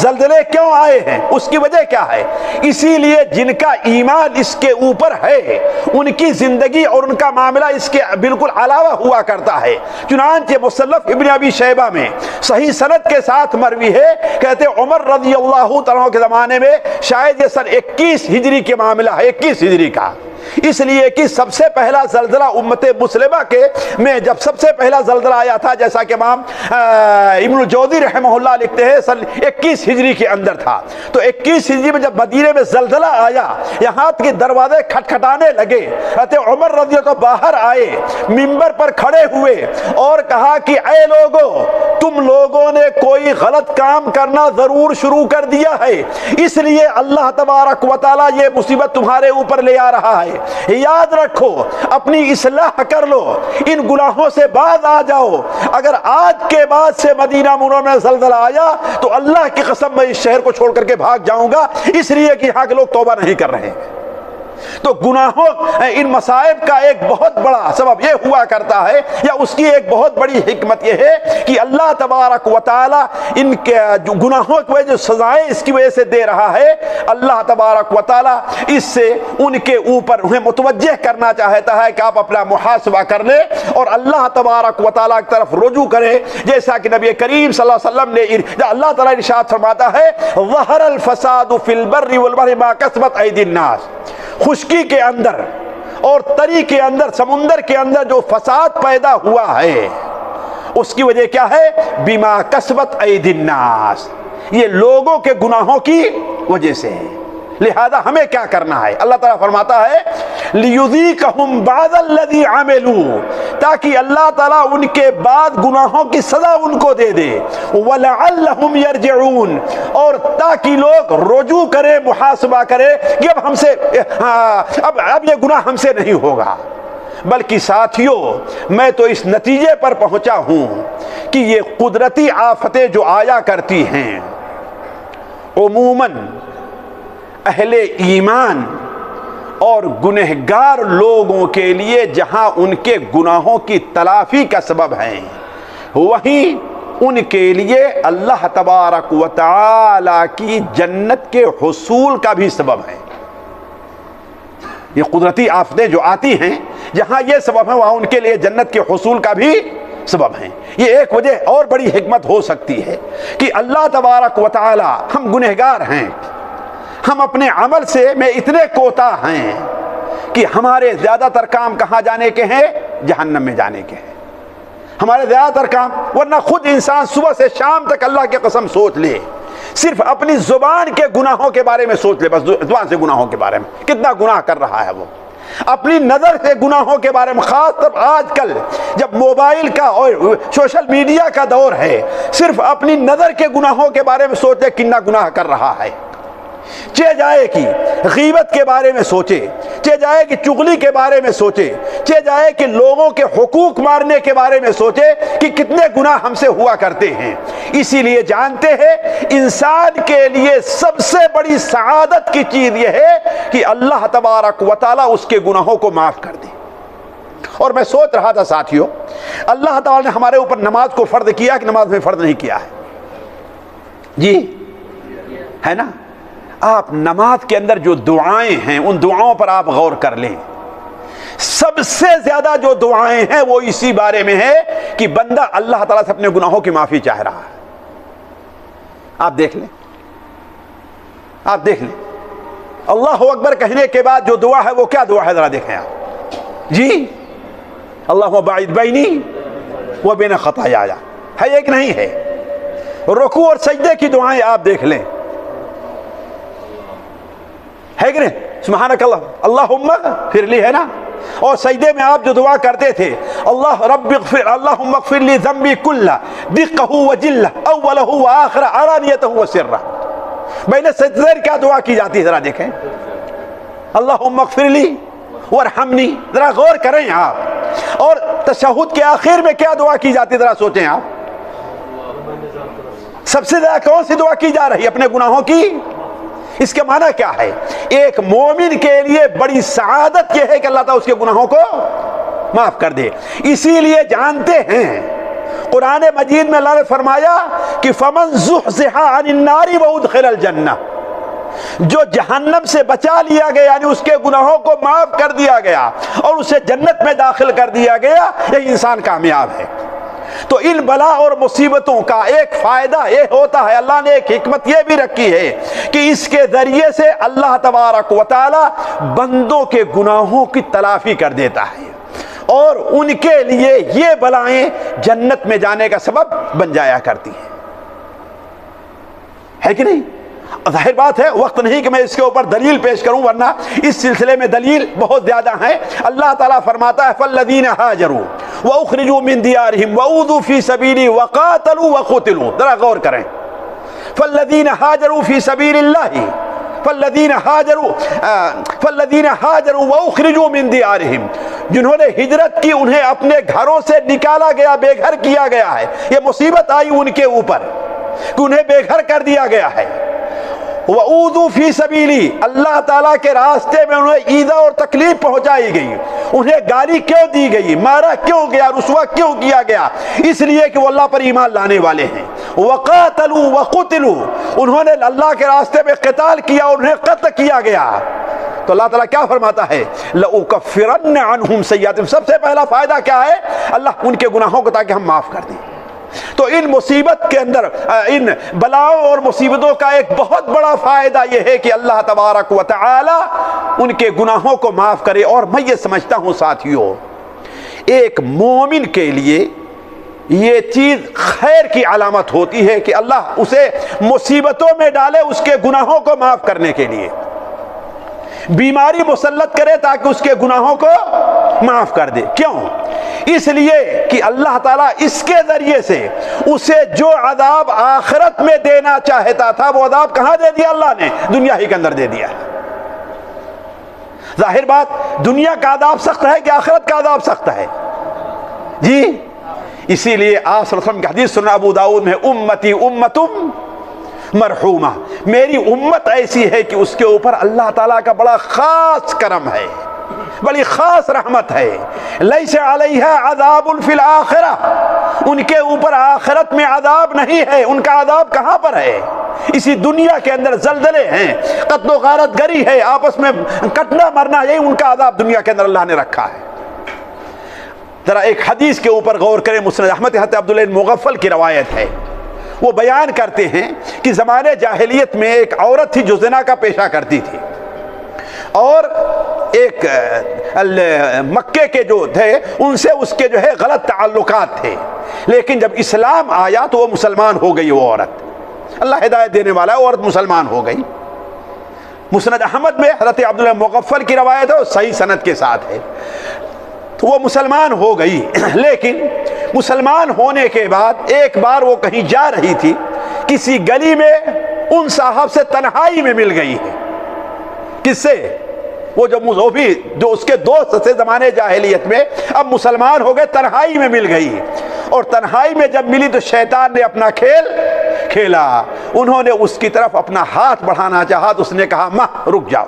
Speaker 1: زلزلے کیوں آئے ہیں؟ اس کی وجہ کیا ہے؟ اسی لیے جن کا ایمان اس کے اوپر ہے ان کی زندگی اور ان کا معاملہ اس کے بالکل علاوہ ہوا کرتا ہے۔ چنانچہ مصنف ابن ابی شیبہ میں صحیح سند کے ساتھ مروی ہے، کہتے عمر رضی اللہ تعالیٰ کے زمانے میں، شاید یہ سن 21 ہجری کے معاملہ ہے، 21 ہجری کا، اس لیے کہ سب سے پہلا زلزلہ امت مسلمہ کے میں جب سب سے پہلا زلزلہ آیا تھا، جیسا کہ امام ابن الجوزی رحمہ اللہ لکھتے ہیں، سن 21 ہجری کے اندر تھا۔ تو 21 ہجری میں جب مدینے میں زلزلہ آیا، یہاں کے دروازے کھٹکھٹانے لگے، حضرت عمر رضی اللہ عنہ باہر آئے، منبر پر کھڑے ہوئے اور کہا کہ اے لوگو، تم لوگوں نے کوئی غلط کام کرنا ضرور شروع کر دیا ہے، اس لیے اللہ تبارک و تعالیٰ یہ مصیبت تمہارے اوپر لے آ رہا ہے۔ یاد رکھو، اپنی اصلاح کر لو، ان گناہوں سے باز آ جاؤ۔ اگر آج کے بعد سے مدینہ منورہ میں زلزلہ آیا تو اللہ کی قسم میں اس شہر کو چھوڑ کر کے بھاگ جاؤں گا، اس لیے کہ یہاں کے لوگ توبہ نہیں کر رہے ہیں۔ تو گناہوں ان مصائب کا ایک بہت بڑا سبب یہ ہوا کرتا ہے، یا اس کی ایک بہت بڑی حکمت یہ ہے کہ اللہ تبارک و تعالی ان کے گناہوں کی وجہ جو سزائیں اس کی وجہ سے دے رہا ہے، اللہ تبارک و تعالی اس سے ان کے اوپر انہیں متوجہ کرنا چاہتا ہے کہ آپ اپنا محاسبہ کر لیں اور اللہ تبارک و تعالی کی طرف رجوع کریں، جیسا کہ نبی کریم صلی اللہ علیہ وسلم نے اللہ تعالی ارشاد فرماتا ہے ظہر الفساد فی البر والبحر بما کسبت ایدی الناس، خشکی کے اندر اور تری کے اندر، سمندر کے اندر جو فساد پیدا ہوا ہے اس کی وجہ کیا ہے؟ بما کسبت ایدی الناس، یہ لوگوں کے گناہوں کی وجہ سے ہے۔ لہذا ہمیں کیا کرنا ہے؟ اللہ تعالیٰ فرماتا ہے لِيُذِيقَهُمْ بَعْضَ الَّذِي عَمِلُوا، تاکہ اللہ تعالیٰ ان کے بعد گناہوں کی سزا ان کو دے دے، وَلَعَلَّهُمْ يَرْجِعُونَ، اور تاکہ لوگ رجوع کریں، محاسبہ کریں کہ اب ہم سے اب یہ گناہ ہم سے نہیں ہوگا۔ بلکہ ساتھیوں، میں تو اس نتیجے پر پہنچا ہوں کہ یہ قدرتی آفتیں جو آیا کرتی ہیں عموماً اہل ایمان اور گنہگار لوگوں کے لیے جہاں ان کے گناہوں کی تلافی کا سبب ہیں، وہیں ان کے لیے اللہ تبارک و تعالی کی جنت کے حصول کا بھی سبب ہے۔ یہ قدرتی آفتیں جو آتی ہیں، جہاں یہ سبب ہے وہاں ان کے لیے جنت کے حصول کا بھی سبب ہیں۔ یہ ایک وجہ اور بڑی حکمت ہو سکتی ہے کہ اللہ تبارک و تعالی، ہم گنہگار ہیں، ہم اپنے عمل سے میں اتنے کوتاہ ہیں کہ ہمارے زیادہ تر کام کہاں جانے کے ہیں؟ جہنم میں جانے کے ہیں ہمارے زیادہ تر کام۔ ورنہ خود انسان صبح سے شام تک اللہ کی قسم سوچ لے، صرف اپنی زبان کے گناہوں کے بارے میں سوچ لے، بس زبان سے گناہوں کے بارے میں کتنا گناہ کر رہا ہے وہ، اپنی نظر سے گناہوں کے بارے میں، خاص طور آج کل جب موبائل کا اور سوشل میڈیا کا دور ہے، صرف اپنی نظر کے گناہوں کے بارے میں سوچ لے کتنا گناہ کر رہا ہے۔ چہ جائے کہ غیبت کے بارے میں سوچے، چہ جائے کہ چغلی کے بارے میں سوچے، چہ جائے کہ لوگوں کے حقوق مارنے کے بارے میں سوچے کہ کتنے گناہ ہم سے ہوا کرتے ہیں۔ اسی لیے جانتے ہیں انسان کے لیے سب سے بڑی سعادت کی چیز یہ ہے کہ اللہ تبارک و تعالیٰ اس کے گناہوں کو معاف کر دے۔ اور میں سوچ رہا تھا ساتھیوں، اللہ تعالیٰ نے ہمارے اوپر نماز کو فرض کیا کہ نماز میں فرض نہیں کیا ہے؟ جی ہے نا؟ آپ نماز کے اندر جو دعائیں ہیں ان دعاؤں پر آپ غور کر لیں، سب سے زیادہ جو دعائیں ہیں وہ اسی بارے میں ہے کہ بندہ اللہ تعالیٰ سے اپنے گناہوں کی معافی چاہ رہا ہے۔ آپ دیکھ لیں، آپ دیکھ لیں، اللہ اکبر کہنے کے بعد جو دعا ہے وہ کیا دعا ہے؟ ذرا دیکھیں آپ جی، اللہم باعد بینی و بین خطایا، ہے ایک نہیں ہے؟ رکوع اور سجدے کی دعائیں آپ دیکھ لیں، ہے کہ نہیں؟ سبحانک اللہ اللہم اغفر لی، ہے نا؟ اور سجدے میں آپ جو دعا کرتے تھے اللہ رب اغفر اللہم اغفر لی ذنبی کلہ دقہ و جلہ اولہ و آخرہ علانیتہ و سرہ، بین سجدے کیا دعا کی جاتی ہے؟ ذرا دیکھیں، اللہم اغفر لی وارحمنی، ذرا غور کریں آپ۔ اور تشہد کے آخر میں کیا دعا کی جاتی ہے؟ ذرا سوچیں آپ، سب سے زیادہ کون سی دعا کی جا رہی ہے؟ اپنے گناہوں کی۔ اس کے معنی کیا ہے؟ ایک مومن کے لیے بڑی سعادت یہ ہے کہ اللہ تعالیٰ اس کے گناہوں کو معاف کر دے۔ اسی لیے جانتے ہیں قرآن مجید میں اللہ نے فرمایا کہ فمن زحزح عن النار وادخل الجنہ، جو جہنم سے بچا لیا گیا یعنی اس کے گناہوں کو معاف کر دیا گیا اور اسے جنت میں داخل کر دیا گیا، یہ انسان کامیاب ہے۔ تو ان بلا اور مصیبتوں کا ایک فائدہ یہ ہوتا ہے، اللہ نے ایک حکمت یہ بھی رکھی ہے کہ اس کے ذریعے سے اللہ تبارک و تعالی بندوں کے گناہوں کی تلافی کر دیتا ہے، اور ان کے لیے یہ بلائیں جنت میں جانے کا سبب بن جایا کرتی ہیں، ہے کہ نہیں؟ ظاہر بات ہے وقت نہیں کہ میں اس کے اوپر دلیل پیش کروں، ورنہ اس سلسلے میں دلیل بہت زیادہ ہیں۔ اللہ تعالیٰ فرماتا ہے فالذین ہاجروا واخرجوا من دیارہم واوذوا فی سبیلی وقاتلوا وقتلوا، ذرا غور کریں، فالذین ہاجروا فی سبیل اللہ، فالذین ہاجروا واخرجوا من دیارہم، جنہوں نے ہجرت کی انہیں اپنے گھروں سے نکالا گیا، بے گھر کیا گیا ہے، یہ مصیبت آئی ان کے اوپر کہ انہیں بے گھر کر دیا گیا ہے۔ وَأُوذُوا فِي سَبِيلِي، اللہ تعالیٰ کے راستے میں انہیں ایذا اور تکلیف پہنچائی گئی، انہیں گالی کیوں دی گئی، مارا کیوں گیا، رسوا کیوں کیا گیا؟ اس لیے کہ وہ اللہ پر ایمان لانے والے ہیں۔ وَقَاتَلُوا وَقُتِلُوا، انہوں نے اللہ کے راستے میں قتال کیا اور انہیں قتل کیا گیا۔ تو اللہ تعالیٰ کیا فرماتا ہے؟ لَأُكَفِّرَنَّ عَنْهُمْ سَيِّئَاتِهِمْ، سب سے پہلا فائدہ کیا ہے؟ اللہ ان کے گناہوں کو تاکہ ہم معاف کر دیں۔ تو ان مصیبت کے اندر، ان بلاؤں اور مصیبتوں کا ایک بہت بڑا فائدہ یہ ہے کہ اللہ تبارک و تعالی ان کے گناہوں کو معاف کرے۔ اور میں یہ سمجھتا ہوں ساتھیوں، ایک مومن کے لیے یہ چیز خیر کی علامت ہوتی ہے کہ اللہ اسے مصیبتوں میں ڈالے اس کے گناہوں کو معاف کرنے کے لیے، بیماری مسلط کرے تاکہ اس کے گناہوں کو معاف کر دے۔ کیوں؟ اس لیے کہ اللہ تعالیٰ اس کے ذریعے سے اسے جو عذاب آخرت میں دینا چاہتا تھا وہ عذاب کہاں دے دیا؟ اللہ نے دنیا ہی کے اندر دے دیا۔ ظاہر بات دنیا کا عذاب سخت ہے کہ آخرت کا عذاب سخت ہے؟ جی، اسی لیے آپ صلی اللہ علیہ وسلم کی حدیث سننا ابو داؤد میں، امتی امتم مرحومہ، میری امت ایسی ہے کہ اس کے اوپر اللہ تعالیٰ کا بڑا خاص کرم ہے، بڑی خاص رحمت ہے۔ لیس علیہا عذاب فی الآخرہ، ان کے اوپر آخرت میں عذاب نہیں ہے۔ ان کا عذاب کہاں پر ہے؟ اسی دنیا کے اندر زلزلے ہیں، قتل و غارت گری ہے، آپس میں کٹنا مرنا، یہی ان کا عذاب دنیا کے اندر اللہ نے رکھا ہے۔ ذرا ایک حدیث کے اوپر غور کریں، مسند احمد حضرت عبداللہ بن مغفل کی روایت ہے، وہ بیان کرتے ہیں کہ زمانے جاہلیت میں ایک عورت تھی جو زنا کا پیشہ کرتی تھی، اور ایک مکے کے جو تھے ان سے اس کے جو ہے غلط تعلقات تھے، لیکن جب اسلام آیا تو وہ مسلمان ہو گئی۔ وہ عورت، اللہ ہدایت دینے والا ہے، عورت مسلمان ہو گئی۔ مسند احمد میں حضرت عبداللہ مغفل کی روایت ہے اور صحیح سند کے ساتھ ہے، تو وہ مسلمان ہو گئی۔ لیکن مسلمان ہونے کے بعد ایک بار وہ کہیں جا رہی تھی، کسی گلی میں ان صاحب سے تنہائی میں مل گئی ہے۔ کس سے؟ وہ جو اس کے دوست تھے زمانے جاہلیت میں، اب مسلمان ہو گئے، تنہائی میں مل گئی، اور تنہائی میں جب ملی تو شیطان نے اپنا کھیل کھیلا، انہوں نے اس کی طرف اپنا ہاتھ بڑھانا چاہا تو اس نے کہا ماں رک جاؤ۔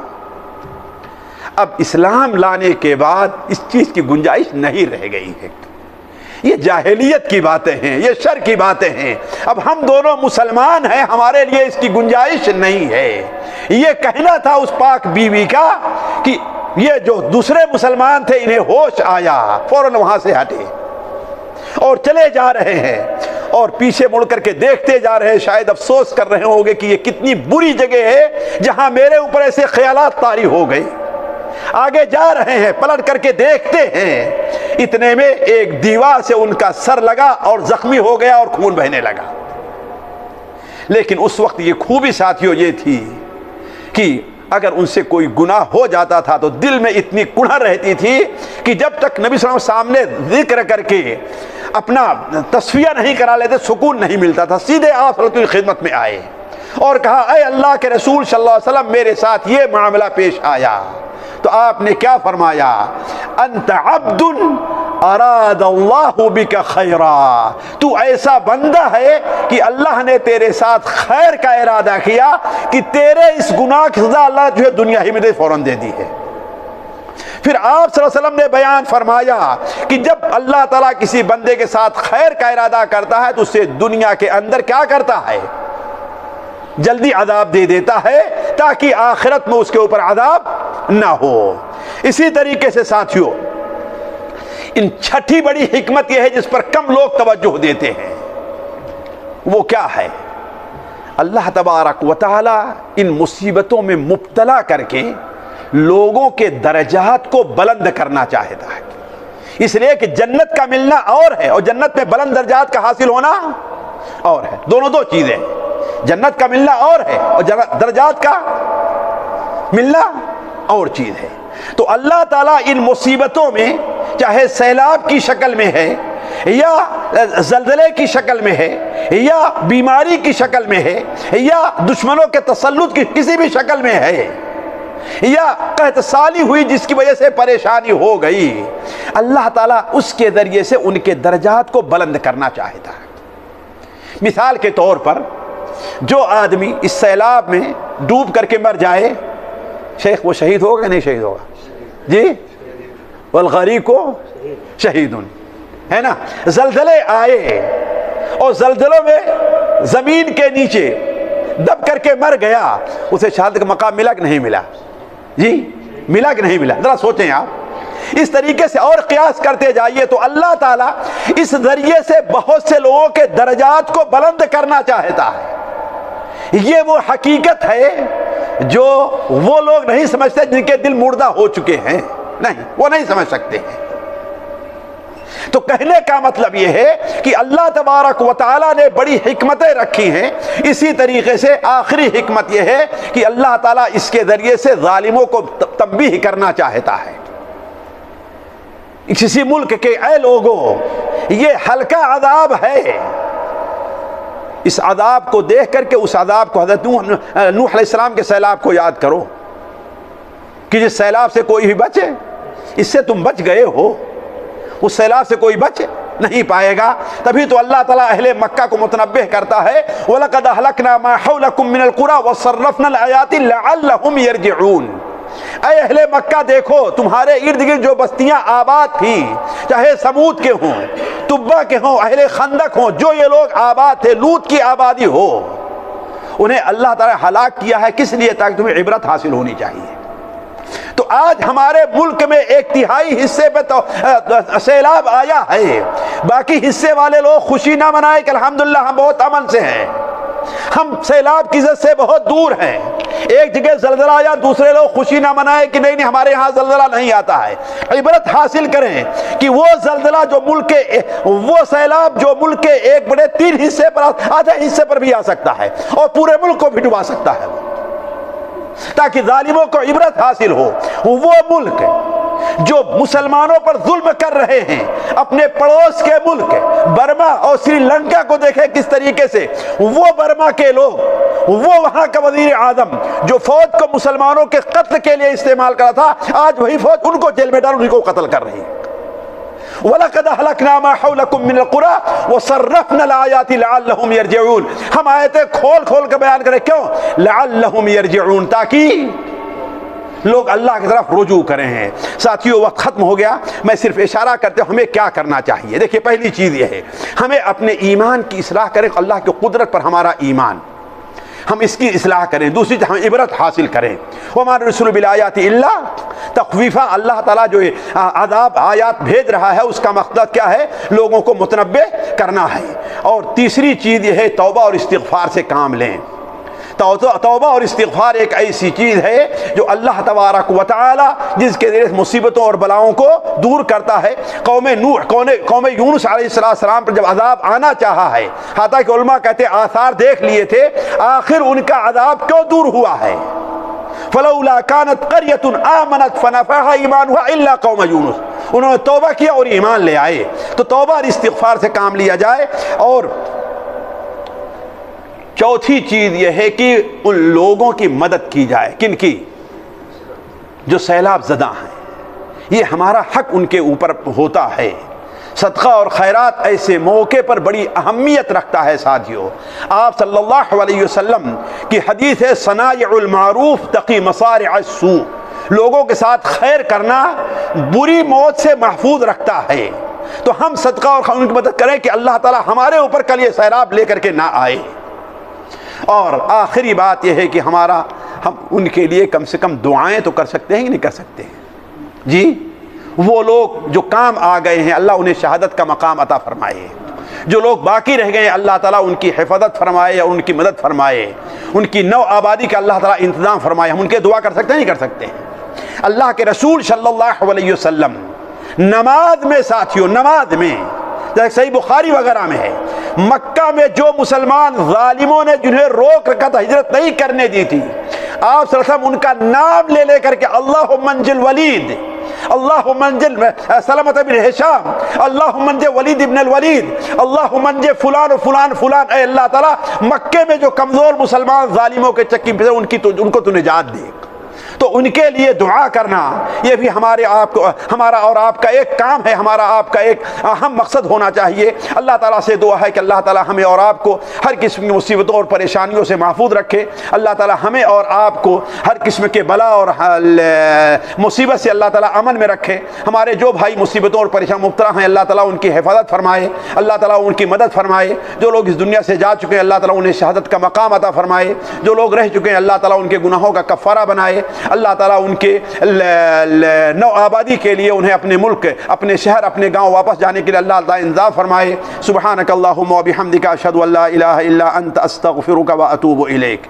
Speaker 1: اب اسلام لانے کے بعد اس چیز کی گنجائش نہیں رہ گئی ہے، یہ جاہلیت کی باتیں ہیں، یہ شر کی باتیں ہیں، اب ہم دونوں مسلمان ہیں، ہمارے لیے اس کی گنجائش نہیں ہے۔ یہ کہنا تھا اس پاک بیوی کا کہ یہ جو دوسرے مسلمان تھے انہیں ہوش آیا، فوراً وہاں سے ہٹے اور چلے جا رہے ہیں، اور پیچھے مڑ کر کے دیکھتے جا رہے ہیں، شاید افسوس کر رہے ہوں گے کہ یہ کتنی بری جگہ ہے جہاں میرے اوپر ایسے خیالات طاری ہو گئے۔ آگے جا رہے ہیں، پلٹ کر کے دیکھتے ہیں، اتنے میں ایک دیوار سے ان کا سر لگا اور زخمی ہو گیا اور خون بہنے لگا۔ لیکن اس وقت یہ خوبی ساتھیوں یہ تھی کہ اگر ان سے کوئی گناہ ہو جاتا تھا تو دل میں اتنی کڑھن رہتی تھی کہ جب تک نبی صلی اللہ علیہ وسلم سامنے ذکر کر کے اپنا تصفیہ نہیں کرا لیتے سکون نہیں ملتا تھا۔ سیدھے آپ صلی اللہ علیہ وسلم کی خدمت میں آئے اور کہا اے اللہ کے رسول صلی اللہ علیہ وسلم میرے ساتھ یہ معاملہ پیش آیا۔ تو آپ نے کیا فرمایا؟ انت عبد اراد اللہ بک خیرا، تو ایسا بندہ ہے کہ اللہ نے تیرے ساتھ خیر کا ارادہ کیا کہ تیرے اس گناہ کی سزا اللہ جو ہے دنیا ہی میں فوراً دے دی ہے۔ پھر آپ صلی اللہ علیہ وسلم نے بیان فرمایا کہ جب اللہ تعالیٰ کسی بندے کے ساتھ خیر کا ارادہ کرتا ہے تو اسے دنیا کے اندر کیا کرتا ہے؟ جلدی عذاب دے دیتا ہے تاکہ آخرت میں اس کے اوپر عذاب نہ ہو۔ اسی طریقے سے ساتھیوں ان چھٹی بڑی حکمت یہ ہے جس پر کم لوگ توجہ دیتے ہیں، وہ کیا ہے؟ اللہ تبارک و تعالی ان مصیبتوں میں مبتلا کر کے لوگوں کے درجات کو بلند کرنا چاہتا ہے، اس لیے کہ جنت کا ملنا اور ہے اور جنت میں بلند درجات کا حاصل ہونا اور ہے، دونوں دو چیزیں، جنت کا ملنا اور ہے اور درجات کا ملنا اور چیز ہے۔ تو اللہ تعالیٰ ان مصیبتوں میں، چاہے سیلاب کی شکل میں ہے یا زلزلے کی شکل میں ہے یا بیماری کی شکل میں ہے یا دشمنوں کے تسلط کی کسی بھی شکل میں ہے یا قحط سالی ہوئی جس کی وجہ سے پریشانی ہو گئی، اللہ تعالیٰ اس کے ذریعے سے ان کے درجات کو بلند کرنا چاہتا ہے۔ مثال کے طور پر جو آدمی اس سیلاب میں ڈوب کر کے مر جائے، شیخ وہ شہید ہوگا نہیں شہید ہوگا؟ جی، والغریق کو شہید ہے نا۔ زلزلے آئے اور زلزلوں میں زمین کے نیچے دب کر کے مر گیا، اسے شہادت کا مقام ملا کہ نہیں ملا؟ جی ملا کہ نہیں ملا؟ ذرا سوچیں آپ، اس طریقے سے اور قیاس کرتے جائیے تو اللہ تعالیٰ اس ذریعے سے بہت سے لوگوں کے درجات کو بلند کرنا چاہتا ہے۔ یہ وہ حقیقت ہے جو وہ لوگ نہیں سمجھتے جن کے دل مردہ ہو چکے ہیں، نہیں وہ نہیں سمجھ سکتے ہیں۔ تو کہنے کا مطلب یہ ہے کہ اللہ تبارک و تعالیٰ نے بڑی حکمتیں رکھی ہیں، اسی طریقے سے آخری حکمت یہ ہے کہ اللہ تعالیٰ اس کے ذریعے سے ظالموں کو تنبیہ کرنا چاہتا ہے۔ کسی ملک کے اے لوگوں، یہ ہلکا عذاب ہے، اس عذاب کو دیکھ کر کے اس عذاب کو حضرت نوح علیہ السلام کے سیلاب کو یاد کرو کہ جس سیلاب سے کوئی بھی بچے، اس سے تم بچ گئے ہو، اس سیلاب سے کوئی بچ نہیں پائے گا۔ تبھی تو اللہ تعالیٰ اہل مکہ کو متنبہ کرتا ہے وَلَقَدْ أَهْلَكْنَا مَا حَوْلَكُم مِّنَ الْقُرَىٰ وَصَرَّفْنَا الْآيَاتِ لَعَلَّهُمْ يَرْجِعُونَ۔ اے اہل مکہ دیکھو، تمہارے ارد گرد جو بستیاں آباد تھیں، چاہے سمود کے ہوں، تبا کے ہوں، اہل خندق ہوں، جو یہ لوگ آباد تھے، لوط کی آبادی ہو، انہیں اللہ تعالیٰ ہلاک کیا ہے، کس لیے؟ تاکہ تمہیں عبرت حاصل ہونی چاہیے۔ تو آج ہمارے ملک میں 1/3 حصے پہ تو سیلاب آیا ہے، باقی حصے والے لوگ خوشی نہ منائے کہ الحمدللہ ہم بہت امن سے ہیں، ہم سیلاب کی زد سے بہت دور ہیں۔ ایک جگہ زلزلہ آیا، دوسرے لوگ خوشی نہ منائے کہ نہیں ہمارے یہاں زلزلہ نہیں آتا ہے۔ عبرت حاصل کریں کہ وہ زلزلہ جو ملک کے، وہ سیلاب جو ملک کے 1/3 حصے پر، آدھے حصے پر بھی آ سکتا ہے اور پورے ملک کو بھی ڈبا سکتا ہے، تاکہ ظالموں کو عبرت حاصل ہو۔ وہ ملک جو مسلمانوں پر ظلم کر رہے ہیں، اپنے پڑوس کے ملک برما اور سری لنکا کو دیکھیں کس طریقے سے، وہ برما کے لوگ، وہ وہاں کا وزیر اعظم جو فوج کو مسلمانوں کے قتل کے لیے استعمال کرا تھا، آج وہی فوج ان کو جیل میں ڈال، ان کو قتل کر رہی ہے۔ وَلَقَدْ أَهْلَكْنَا مَا حَوْلَكُم مِّنَ الْقُرَىٰ وَصَرَّفْنَا الْآيَاتِ لَعَلَّهُمْ يَرْجِعُونَ۔ ہم آیتیں کھول کھول کے بیان کریں، کیوں؟ لَعَلَّهُمْ يَرْجِعُونَ، تاکہ لوگ اللہ کی طرف رجوع کریں ہیں۔ ساتھیو وقت ختم ہو گیا، میں صرف اشارہ کرتے ہوں ہمیں کیا کرنا چاہیے۔ دیکھیے پہلی چیز یہ ہے، ہمیں اپنے ایمان کی اصلاح کریں، اللہ کی قدرت پر ہمارا ایمان، ہم اس کی اصلاح کریں۔ دوسری ہم عبرت حاصل کریں۔ وَمَا نُرْسِلُ بِالْآيَاتِ إِلَّا تخویفہ، اللہ تعالیٰ جو عذاب آیات بھیج رہا ہے اس کا مقصد کیا ہے؟ لوگوں کو متنبہ کرنا ہے۔ اور تیسری چیز یہ ہے توبہ اور استغفار سے کام لیں۔ توبہ اور استغفار ایک ایسی چیز ہے جو اللہ تبارک و تعالی جس کے ذریعے مصیبتوں اور بلاؤں کو دور کرتا ہے۔ قوم یونس علیہ السلام پر جب عذاب آنا چاہا ہے، حتیٰ کہ علماء کہتے ہیں آثار دیکھ لیے تھے، آخر ان کا عذاب کیوں دور ہوا ہے؟ فلولا كانت قرية آمنت فنفعها ایمانها الا قوم یونس، انہوں نے توبہ کیا اور ایمان لے آئے۔ تو توبہ اور استغفار سے کام لیا جائے۔ اور چوتھی چیز یہ ہے کہ ان لوگوں کی مدد کی جائے، کن کی؟ جو سیلاب زدہ ہیں، یہ ہمارا حق ان کے اوپر ہوتا ہے۔ صدقہ اور خیرات ایسے موقع پر بڑی اہمیت رکھتا ہے۔ ساتھیو آپ صلی اللہ علیہ وسلم کی حدیث ہے، صنائع المعروف تقی مصارع السوء، لوگوں کے ساتھ خیر کرنا بری موت سے محفوظ رکھتا ہے۔ تو ہم صدقہ اور ان کی مدد کریں کہ اللہ تعالی ہمارے اوپر کل یہ سیلاب لے کر کے نہ آئے۔ اور آخری بات یہ ہے کہ ہم ان کے لیے کم سے کم دعائیں تو کر سکتے ہیں کہ نہیں کر سکتے ہیں؟ جی وہ لوگ جو کام آ گئے ہیں اللہ انہیں شہادت کا مقام عطا فرمائے، جو لوگ باقی رہ گئے ہیں اللہ تعالیٰ ان کی حفاظت فرمائے اور ان کی مدد فرمائے، ان کی نو آبادی کا اللہ تعالیٰ انتظام فرمائے۔ ہم ان کے دعا کر سکتے ہیں؟ نہیں کر سکتے ہیں۔ اللہ کے رسول صلی اللہ علیہ وسلم نماز میں ساتھیوں، نماز میں جیسے صحیح بخاری وغیرہ میں ہے، مکہ میں جو مسلمان ظالموں نے جنہیں روک رکھا تھا، ہجرت نہیں کرنے دی تھی، آپ صلی اللہ علیہ وسلم ان کا نام لے کر کے اللہم انجل ولید، اللہم انجل سلمۃ بن ہشام، اللہم انجل ولید ابن الولید، اللہم انجل فلان و فلان فلان، اے اللہ تعالیٰ مکے میں جو کمزور مسلمان ظالموں کے چکی پھرے ان کو تو نجات دے۔ تو ان کے لیے دعا کرنا یہ بھی ہمارا اور آپ کا ایک کام ہے، ہمارا آپ کا ایک اہم مقصد ہونا چاہیے۔ اللہ تعالیٰ سے دعا ہے کہ اللہ تعالیٰ ہمیں اور آپ کو ہر قسم کی مصیبتوں اور پریشانیوں سے محفوظ رکھے۔ اللہ تعالیٰ ہمیں اور آپ کو ہر قسم کے بلا اور مصیبت سے اللہ تعالیٰ امن میں رکھے۔ ہمارے جو بھائی مصیبتوں اور پریشان مبتلا ہیں اللہ تعالیٰ ان کی حفاظت فرمائے، اللہ تعالیٰ ان کی مدد فرمائے۔ جو لوگ اس دنیا سے جا چکے ہیں اللہ تعالیٰ انہیں شہادت کا مقام عطا فرمائے، جو لوگ رہ چکے ہیں اللہ تعالیٰ ان کے گناہوں کا کفارہ بنائے، اللہ تعالیٰ ان کے نو آبادی کے لیے انہیں اپنے ملک، اپنے شہر، اپنے گاؤں واپس جانے کے لیے اللہ تعالیٰ انتظام فرمائے۔ سبحانک اللہم و بحمدک اشہد ان لا الہ الا انت استغفرک و اتوب الیک۔